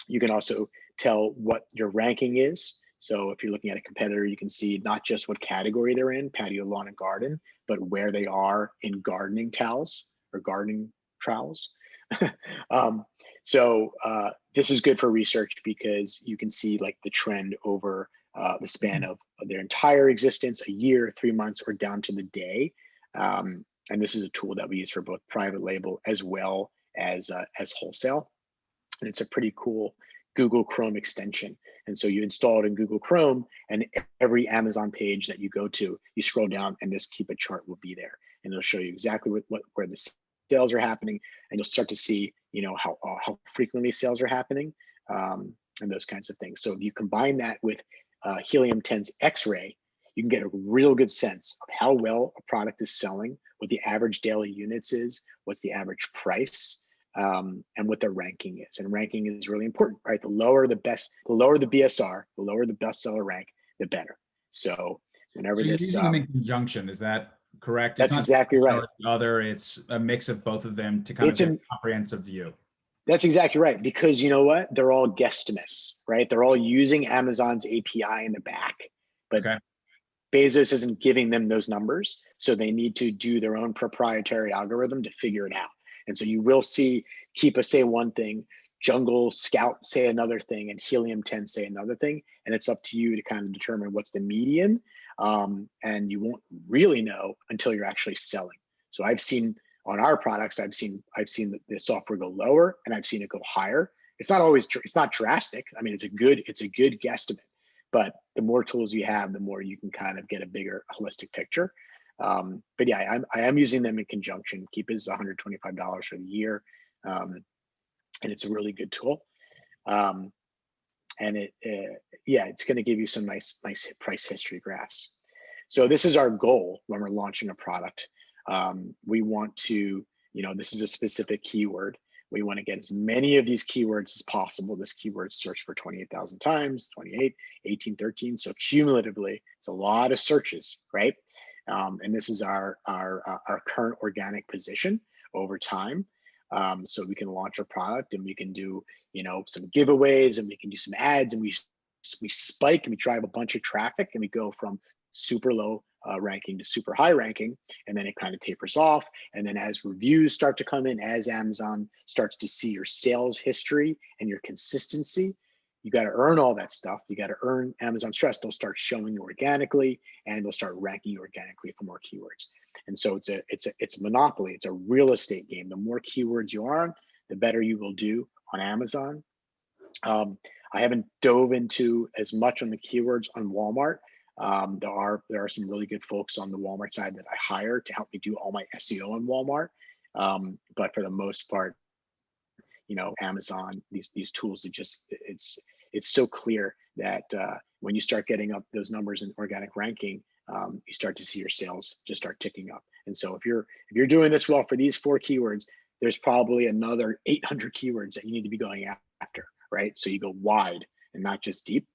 You can also tell what your ranking is. So if you're looking at a competitor, you can see not just what category they're in, patio, lawn, and garden, but where they are in gardening towels or gardening trowels. So this is good for research, because you can see like the trend over the span of their entire existence, a year, 3 months, or down to the day. And this is a tool that we use for both private label as well as wholesale. And it's a pretty cool Google Chrome extension. And so you install it in Google Chrome, and every Amazon page that you go to, you scroll down and this Keepa chart will be there. And it'll show you exactly where the sales are happening. And you'll start to see, how frequently sales are happening, and those kinds of things. So if you combine that with Helium 10's X-ray, you can get a real good sense of how well a product is selling, what the average daily units is, what's the average price, and what the ranking is. And ranking is really important, right? The lower the BSR, the lower the bestseller rank, the better. So whenever you're this using them in conjunction, is that correct? That's exactly right. The other, it's a mix of both of them to kind of get a comprehensive view. That's exactly right, because you know what? They're all guesstimates, right? They're all using Amazon's API in the back, but Bezos isn't giving them those numbers. So they need to do their own proprietary algorithm to figure it out. And so you will see Keepa say one thing, Jungle Scout say another thing, and Helium 10 say another thing. And it's up to you to kind of determine what's the median. And you won't really know until you're actually selling. So I've seen on our products, I've seen the software go lower, and I've seen it go higher. It's not drastic. I mean, it's a good guesstimate. But the more tools you have, the more you can kind of get a bigger holistic picture. But yeah, I am using them in conjunction. Keepa is $125 for the year, and it's a really good tool. And it's going to give you some nice price history graphs. So this is our goal when we're launching a product. We want to, this is a specific keyword. We want to get as many of these keywords as possible. This keyword searched for 28,000 times, 28, 18, 13. So cumulatively, it's a lot of searches, right? And this is our current organic position over time. So we can launch a product, and we can do, some giveaways, and we can do some ads, and we spike, and we drive a bunch of traffic, and we go from super low ranking to super high ranking, and then it kind of tapers off. And then as reviews start to come in, as Amazon starts to see your sales history and your consistency, you got to earn all that stuff. You got to earn Amazon's trust. They'll start showing you organically, and they'll start ranking you organically for more keywords. And so it's a monopoly. It's a real estate game. The more keywords you are on, the better you will do on Amazon. I haven't dove into as much on the keywords on Walmart. There are some really good folks on the Walmart side that I hire to help me do all my SEO on Walmart. But for the most part, Amazon, these tools, it's so clear that when you start getting up those numbers in organic ranking, you start to see your sales just start ticking up. And so if you're doing this well for these 4 keywords, there's probably another 800 keywords that you need to be going after, right? So you go wide and not just deep.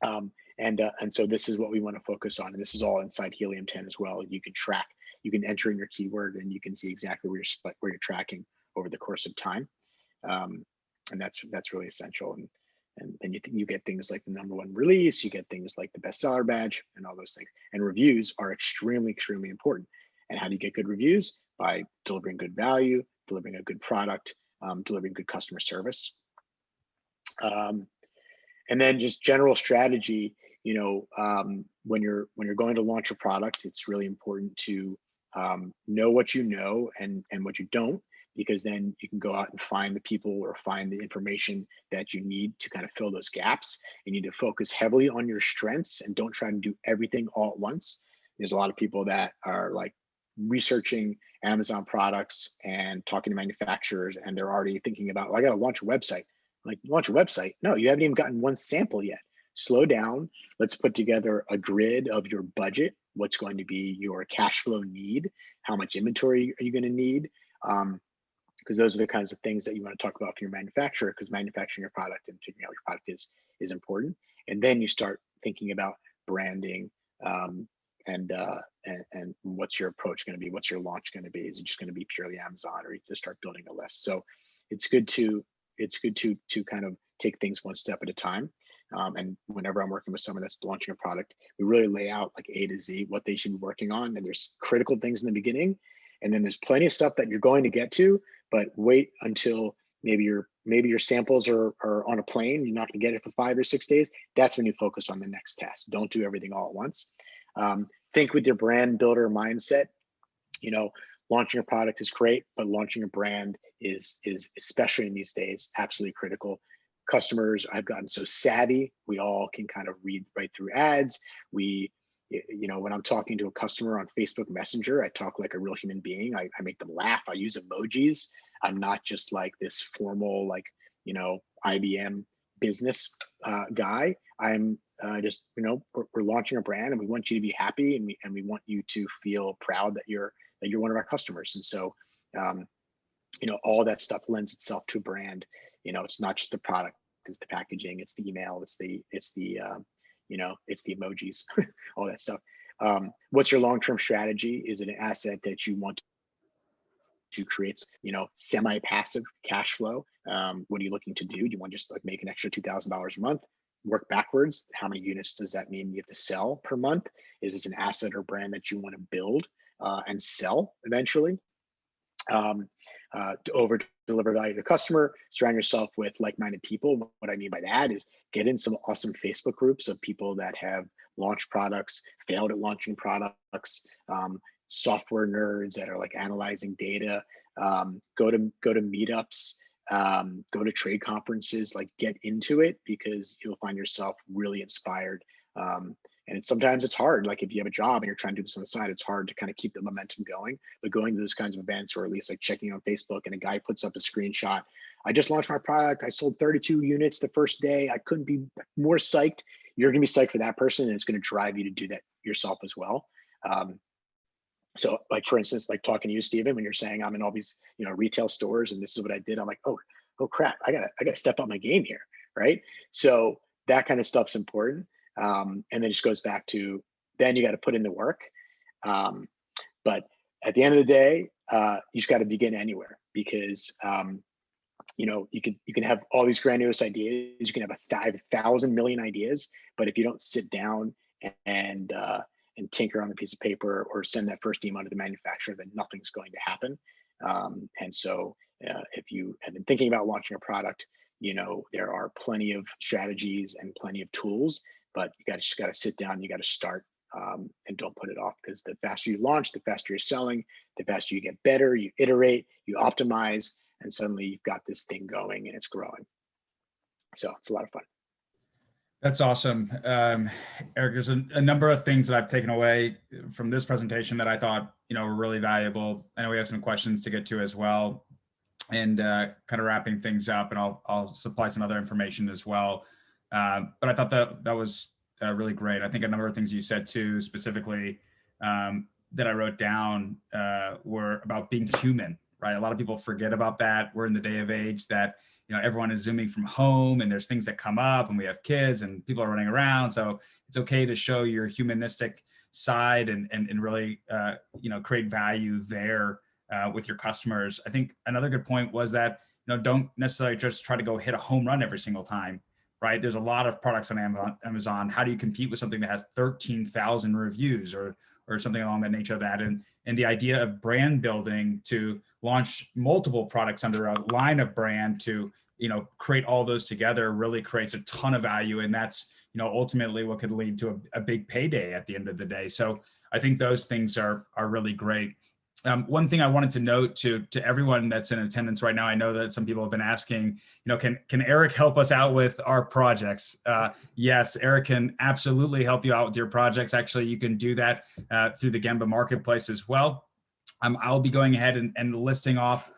And so this is what we want to focus on. And this is all inside Helium 10 as well. You can track, you can enter in your keyword and you can see exactly where you're tracking over the course of time. And that's really essential. And you get things like the #1 release, you get things like the bestseller badge and all those things. And reviews are extremely, extremely important. And how do you get good reviews? By delivering good value, delivering a good product, delivering good customer service. And then just general strategy, when you're going to launch a product, it's really important to know what you know and what you don't, because then you can go out and find the people or find the information that you need to kind of fill those gaps. You need to focus heavily on your strengths and don't try to do everything all at once. There's a lot of people that are like researching Amazon products and talking to manufacturers, and they're already thinking about, well, I got to launch a website. Like, launch a website? No, you haven't even gotten one sample yet. Slow down. Let's put together a grid of your budget. What's going to be your cash flow need? How much inventory are you going to need? Because those are the kinds of things that you want to talk about for your manufacturer, because manufacturing your product and figuring out what your product is important. And then you start thinking about branding and what's your approach going to be? What's your launch going to be? Is it just going to be purely Amazon, or you just start building a list? So it's good to kind of take things one step at a time. And whenever I'm working with someone that's launching a product, we really lay out like A to Z what they should be working on. And there's critical things in the beginning, and then there's plenty of stuff that you're going to get to, but wait until maybe your samples are on a plane. You're not going to get it for 5 or 6 days. That's when you focus on the next task. Don't do everything all at once. Think with your brand builder mindset. Launching a product is great, but launching a brand is especially in these days, absolutely critical. Customers have gotten so savvy. We all can kind of read right through ads. When I'm talking to a customer on Facebook Messenger, I talk like a real human being. I make them laugh. I use emojis. I'm not just like this formal, IBM business guy. I'm just, we're launching a brand, and we want you to be happy, and we want you to feel proud that you're one of our customers. And so, all that stuff lends itself to a brand. It's not just the product, it's the packaging, it's the email, it's the emojis, all that stuff. What's your long-term strategy? Is it an asset that you want to create, semi-passive cash flow? What are you looking to do? Do you want to just like make an extra $2,000 a month? Work backwards. How many units does that mean you have to sell per month? Is this an asset or brand that you want to build and sell eventually? To over deliver value to the customer, surround yourself with like-minded people. What I mean by that is get in some awesome Facebook groups of people that have launched products, failed at launching products, software nerds that are like analyzing data. Go to meetups, go to trade conferences, like get into it, because you'll find yourself really inspired. And sometimes it's hard, like if you have a job and you're trying to do this on the side, it's hard to kind of keep the momentum going. But going to those kinds of events, or at least like checking on Facebook, and a guy puts up a screenshot, I just launched my product, I sold 32 units the first day, I couldn't be more psyched. You're gonna be psyched for that person, and it's gonna drive you to do that yourself as well. So like, for instance, like talking to you, Stephen, when you're saying I'm in all these, retail stores and this is what I did, I'm like, oh crap, I gotta step up my game here, right? So that kind of stuff's important. And then it just goes back to, then you got to put in the work. But at the end of the day, you just got to begin anywhere, because you can have all these grandiose ideas, you can have 1,000 million ideas, but if you don't sit down and tinker on the piece of paper or send that first email to the manufacturer, then nothing's going to happen. And so if you have been thinking about launching a product, there are plenty of strategies and plenty of tools, but you just got to sit down, you got to start, and don't put it off, because the faster you launch, the faster you're selling, the faster you get better, you iterate, you optimize, and suddenly you've got this thing going and it's growing. So it's a lot of fun. That's awesome. Eric, there's a number of things that I've taken away from this presentation that I thought, were really valuable. I know we have some questions to get to as well, and kind of wrapping things up, and I'll supply some other information as well. But I thought that was really great. I think a number of things you said too, specifically, that I wrote down were about being human, right? A lot of people forget about that. We're in the day of age that, everyone is Zooming from home, and there's things that come up, and we have kids and people are running around. So it's okay to show your humanistic side and really, create value there with your customers. I think another good point was that, don't necessarily just try to go hit a home run every single time, right? There's a lot of products on Amazon. How do you compete with something that has 13,000 reviews or something along that nature of that? And the idea of brand building to launch multiple products under a line of brand to, create all those together really creates a ton of value. And that's, ultimately what could lead to a big payday at the end of the day. So I think those things are really great. One thing I wanted to note to everyone that's in attendance right now, I know that some people have been asking, can Eric help us out with our projects? Yes, Eric can absolutely help you out with your projects. Actually, you can do that through the Gembah marketplace as well. I'll be going ahead and listing off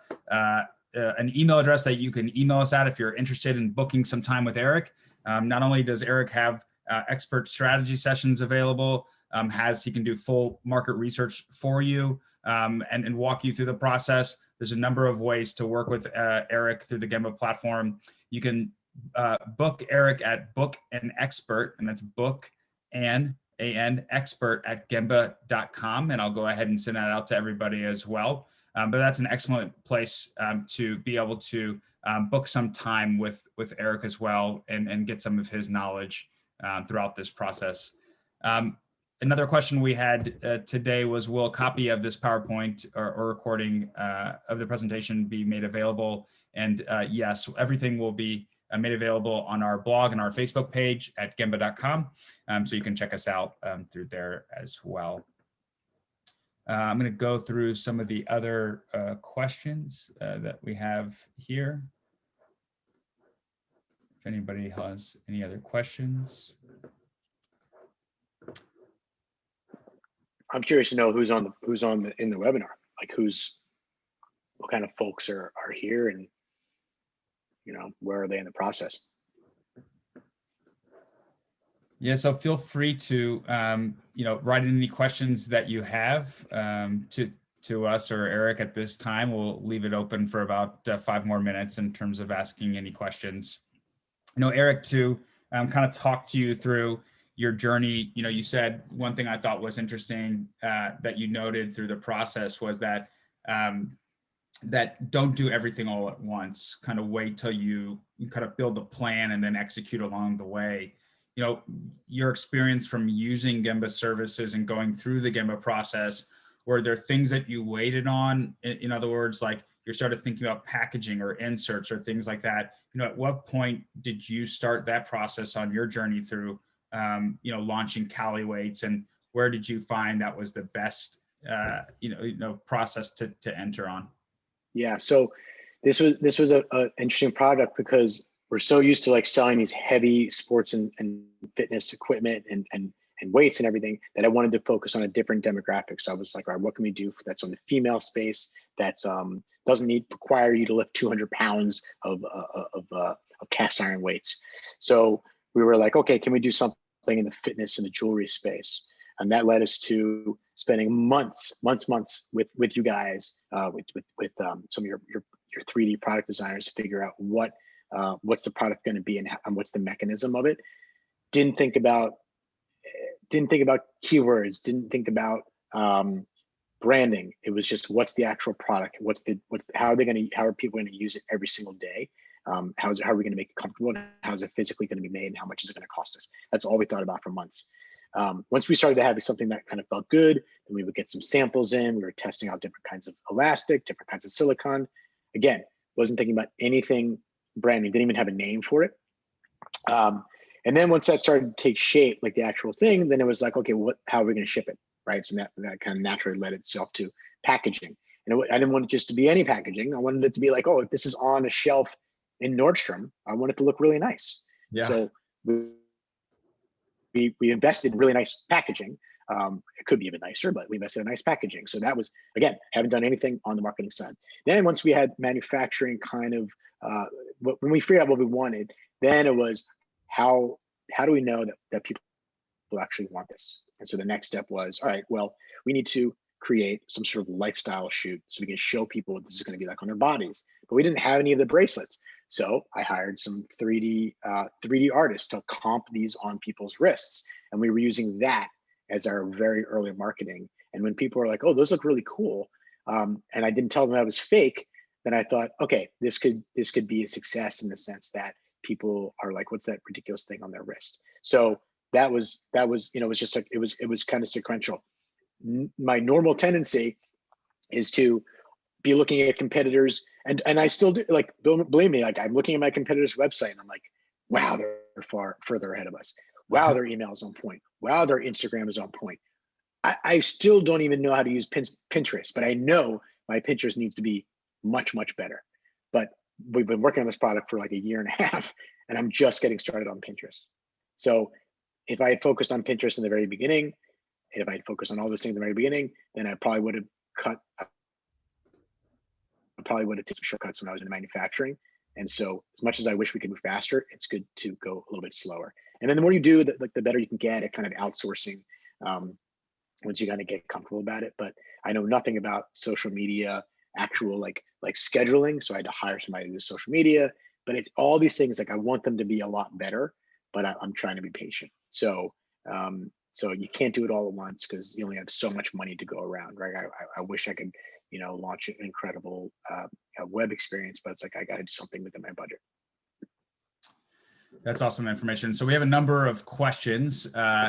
an email address that you can email us at if you're interested in booking some time with Eric. Not only does Eric have expert strategy sessions available, he can do full market research for you and walk you through the process. There's a number of ways to work with Eric through the Gembah platform. You can book Eric at Book an Expert, and that's book an expert at gembah.com, and I'll go ahead and send that out to everybody as well. But that's an excellent place to be able to book some time with Eric as well and get some of his knowledge throughout this process. Another question we had today was, will a copy of this PowerPoint or recording of the presentation be made available? And yes, everything will be made available on our blog and our Facebook page at gembah.com. So you can check us out through there as well. I'm going to go through some of the other questions that we have here. If anybody has any other questions. I'm curious to know who's in the webinar, like what kind of folks are here, and where are they in the process? Yeah, so feel free to write in any questions that you have to us or Eric at this time. We'll leave it open for about 5 more minutes in terms of asking any questions. Eric, to kind of talk to you through your journey. You said one thing I thought was interesting that you noted through the process was that that don't do everything all at once. Kind of wait till you kind of build the plan and then execute along the way. Your experience from using Gembah services and going through the Gembah process, were there things that you waited on? In other words, like you started thinking about packaging or inserts or things like that. At what point did you start that process on your journey through, launching Cali weights, and where did you find that was the best, process to enter on? Yeah, so this was an interesting product because we're so used to like selling these heavy sports and fitness equipment and weights and everything that I wanted to focus on a different demographic. So I was like, all right, what can we do that's on the female space that's doesn't require you to lift 200 pounds of cast iron weights? So we were like, okay, can we do something in the fitness and the jewelry space? And that led us to spending months with you guys, with some of your 3D product designers to figure out what's the product going to be and what's the mechanism of it. Didn't think about keywords, didn't think about branding. It was just, what's the actual product? How are people going to use it every single day? How are we going to make it comfortable, and how's it physically going to be made, and how much is it going to cost us? That's all we thought about for months. Once we started to have something that kind of felt good, then we would get some samples in. We were testing out different kinds of elastic, different kinds of silicone. Again, wasn't thinking about anything branding, didn't even have a name for it. And then once that started to take shape, like the actual thing, then it was like, okay, how are we going to ship it, right? So that kind of naturally led itself to packaging. And I didn't want it just to be any packaging. I wanted it to be like, oh, if this is on a shelf in Nordstrom, I want it to look really nice. Yeah. So we invested in really nice packaging. It could be even nicer, but we invested in nice packaging. So that was, again, haven't done anything on the marketing side. Then once we had manufacturing kind of, when we figured out what we wanted, then it was, how do we know that people actually want this? And so the next step was, all right, well, we need to create some sort of lifestyle shoot so we can show people what this is going to be like on their bodies. But we didn't have any of the bracelets. So I hired some 3D artists to comp these on people's wrists. And we were using that as our very early marketing. And when people were like, oh, those look really cool, and I didn't tell them that was fake, then I thought, okay, this could be a success in the sense that people are like, what's that ridiculous thing on their wrist? So that was, you know, it was just like, it was kind of sequential. My normal tendency is to be looking at competitors, and I still do, like, don't believe me, like I'm looking at my competitors' website and I'm like, wow, they're further ahead of us. Wow, their email is on point. Wow, their Instagram is on point. I still don't even know how to use Pinterest, but I know my Pinterest needs to be much, much better. But we've been working on this product for like a year and a half, and I'm just getting started on Pinterest. So if I had focused on Pinterest in the very beginning, and if I had focused on all these things in the very beginning, then I probably would have taken some shortcuts when I was in manufacturing. And so as much as I wish we could move faster, it's good to go a little bit slower. And then the more you do, the better you can get at kind of outsourcing once you kind of get comfortable about it. But I know nothing about social media, actual like scheduling. So I had to hire somebody to do social media, but it's all these things, like I want them to be a lot better, but I'm trying to be patient. So so you can't do it all at once because you only have so much money to go around, right? I wish I could, you know, launch an incredible web experience, but it's like I got to do something within my budget. That's awesome information. So we have a number of questions.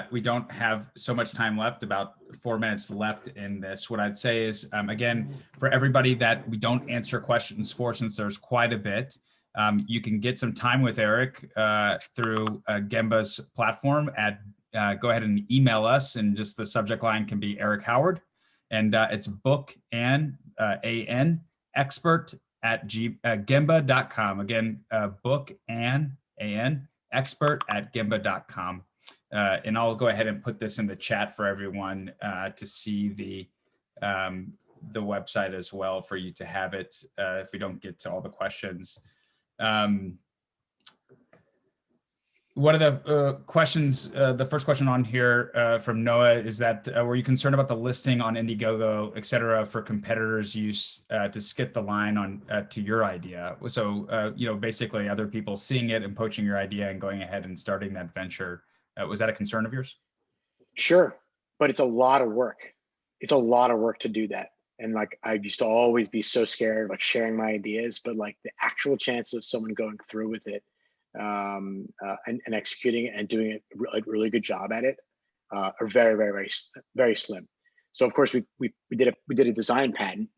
We don't have so much time left, about 4 minutes left in this. What I'd say is, again, for everybody that we don't answer questions for, since there's quite a bit, you can get some time with Eric through Gembah's platform at, go ahead and email us, and just the subject line can be Eric Howard. And it's book an expert at gembah.com. Again, book an expert at gembah.com. And I'll go ahead and put this in the chat for everyone to see the website as well, for you to have it if we don't get to all the questions. One of the questions, the first question on here from Noah is that, were you concerned about the listing on Indiegogo, et cetera, for competitors' use to skip the line on to your idea? So, you know, basically other people seeing it and poaching your idea and going ahead and starting that venture. Was that a concern of yours? Sure, but it's a lot of work. It's a lot of work to do that. And like, I used to always be so scared, like sharing my ideas, but like the actual chance of someone going through with it and executing it and doing a really good job at it are very, very, very, very slim. So of course we did a design patent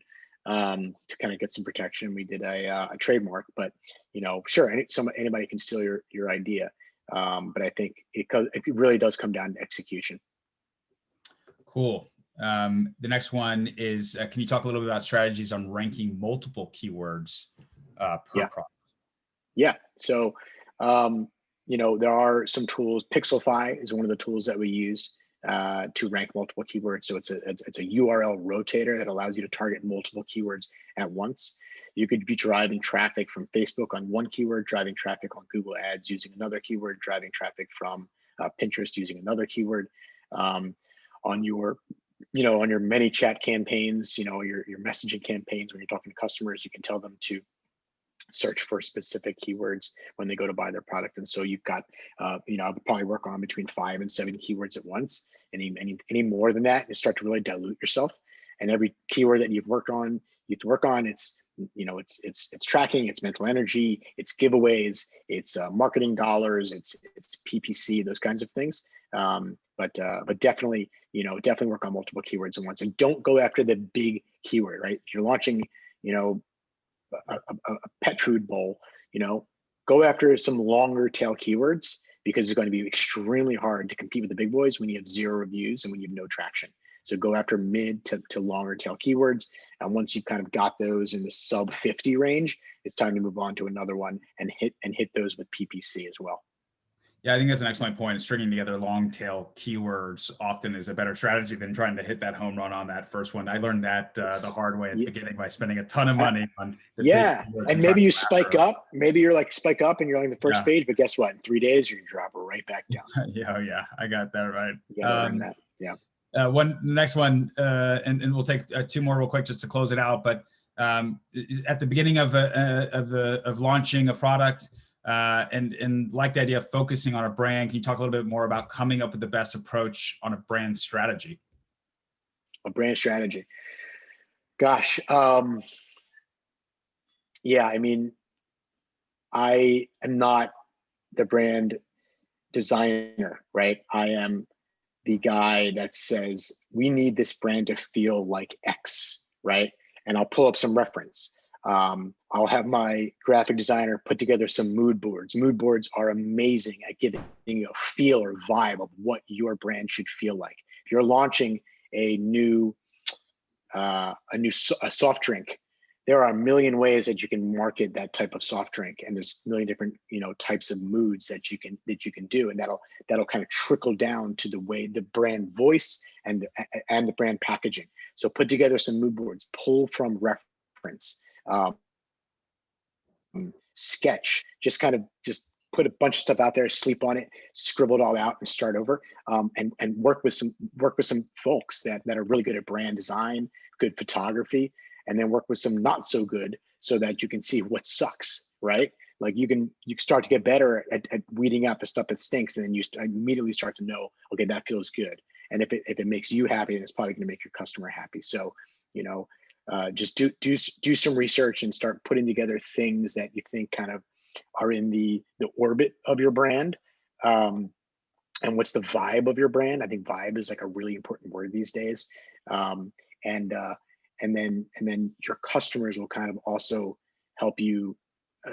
to kind of get some protection. We did a trademark, but you know, sure, anybody can steal your idea, but I think it really does come down to execution. Cool. The next one is, can you talk a little bit about strategies on ranking multiple keywords per product? Yeah. So, you know, there are some tools. Pixelfy is one of the tools that we use to rank multiple keywords. So it's a URL rotator that allows you to target multiple keywords at once. You could be driving traffic from Facebook on one keyword, driving traffic on Google Ads using another keyword, driving traffic from Pinterest using another keyword. On your many chat campaigns, you know, your messaging campaigns, when you're talking to customers, you can tell them to search for specific keywords when they go to buy their product. And so you've got, you know, I would probably work on between 5 and 7 keywords at once. Any more than that, you start to really dilute yourself. And every keyword that you've worked on, you have to work on. It's, you know, it's tracking, it's mental energy, it's giveaways, it's marketing dollars, it's PPC, those kinds of things. But definitely, you know, definitely work on multiple keywords at once, and don't go after the big keyword, right? If you're launching, you know, a pet food bowl, you know, go after some longer tail keywords, because it's going to be extremely hard to compete with the big boys when you have 0 reviews and when you have no traction. So go after mid to longer tail keywords. And once you've kind of got those in the sub 50 range, it's time to move on to another one and hit those with PPC as well. Yeah, I think that's an excellent point. Stringing together long tail keywords often is a better strategy than trying to hit that home run on that first one. I learned that the hard way at the beginning by spending a ton of money on the big keywords. And maybe you spike up. Maybe you're like spike up and you're on the first page, but guess what? In 3 days, you're gonna drop right back down. Yeah, I got that right. You gotta learn that. Yeah. Next one, and we'll take two more real quick just to close it out. But at the beginning of launching a product, and like the idea of focusing on a brand, can you talk a little bit more about coming up with the best approach on a brand strategy? A brand strategy. Gosh, yeah. I mean, I am not the brand designer, right? I am the guy that says we need this brand to feel like X, right? And I'll pull up some reference. I'll have my graphic designer put together some mood boards. Mood boards are amazing at giving you a feel or vibe of what your brand should feel like. If you're launching a soft drink, there are a million ways that you can market that type of soft drink, and there's a million different types of moods that you can do, and that'll kind of trickle down to the way the brand voice and the brand packaging. So put together some mood boards, pull from reference, sketch, just put a bunch of stuff out there, sleep on it, scribble it all out, and start over. And work with some folks that are really good at brand design, good photography, and then work with some not so good, so that you can see what sucks, right? Like you can start to get better at weeding out the stuff that stinks, and then you immediately start to know, okay, that feels good. And if it makes you happy, then it's probably going to make your customer happy. So, just do some research and start putting together things that you think kind of are in the orbit of your brand. And what's the vibe of your brand? I think vibe is like a really important word these days. And then your customers will kind of also help you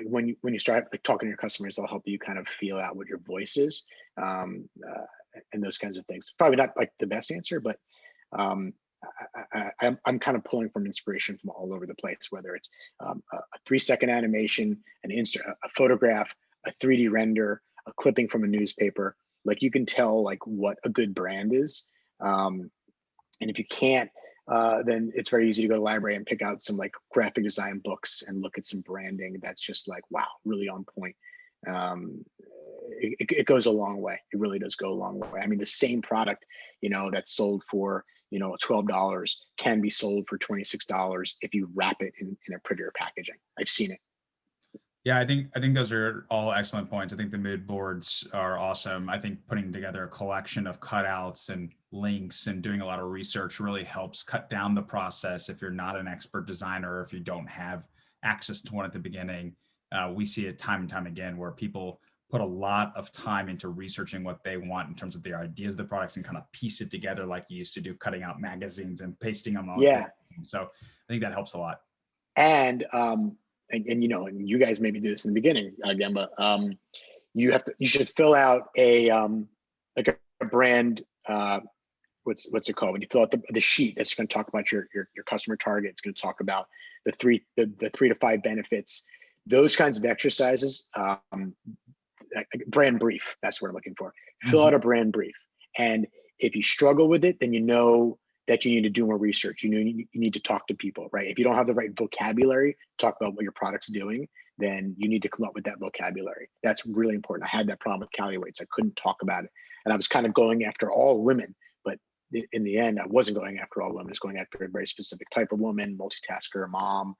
when you start like talking to your customers. They'll help you kind of feel out what your voice is, and those kinds of things. Probably not like the best answer, but I'm kind of pulling from inspiration from all over the place, whether it's a 3-second animation, a photograph, a 3D render, a clipping from a newspaper. Like you can tell like what a good brand is. And if you can't, then it's very easy to go to the library and pick out some like graphic design books and look at some branding that's just like, wow, really on point. It goes a long way. It really does go a long way. I mean, the same product, that's sold for, $12 can be sold for $26 if you wrap it in a prettier packaging. I've seen it. Yeah, I think those are all excellent points. I think the mood boards are awesome. I think putting together a collection of cutouts and links and doing a lot of research really helps cut down the process if you're not an expert designer, or if you don't have access to one at the beginning. We see it time and time again where people put a lot of time into researching what they want in terms of their ideas of the products and kind of piece it together like you used to do, cutting out magazines and pasting them on. Yeah. So I think that helps a lot. And you guys maybe do this in the beginning, Gembah. You should fill out a brand. What's it called? When you fill out the sheet that's going to talk about your customer target, it's going to talk about the 3 to 5 benefits, those kinds of exercises. Brand brief. That's what I'm looking for. Fill out a brand brief, and if you struggle with it, then you know that you need to do more research. You need to talk to people, right? If you don't have the right vocabulary to talk about what your product's doing, then you need to come up with that vocabulary. That's really important. I had that problem with Cali Weights. I couldn't talk about it, and I was kind of going after all women, but in the end, I wasn't going after all women. I was going after a very specific type of woman, multitasker, mom,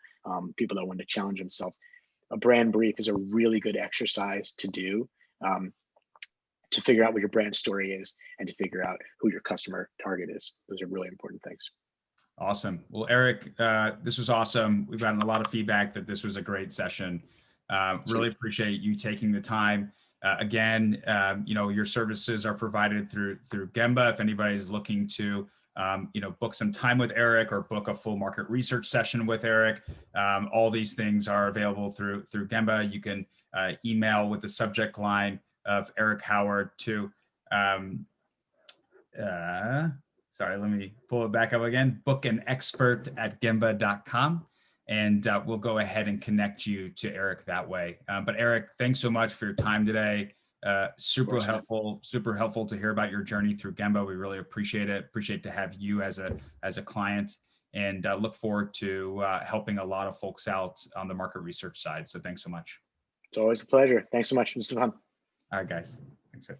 people that wanted to challenge themselves. A brand brief is a really good exercise to do, to figure out what your brand story is and to figure out who your customer target is. Those are really important things. Awesome. Well, Eric, this was awesome. We've gotten a lot of feedback that this was a great session. Really appreciate you taking the time. Again, your services are provided through Gembah. If anybody's looking to book some time with Eric or book a full market research session with Eric, all these things are available through Gembah. You can email with the subject line of Eric Howard to, sorry, let me pull it back up again, bookanexpert@gembah.com. And we'll go ahead and connect you to Eric that way. But Eric, thanks so much for your time today. Super helpful to hear about your journey through Gembah. We really appreciate it. Appreciate to have you as a client, and look forward to helping a lot of folks out on the market research side. So thanks so much. It's always a pleasure. Thanks so much. This is fun. All right, guys. Thanks.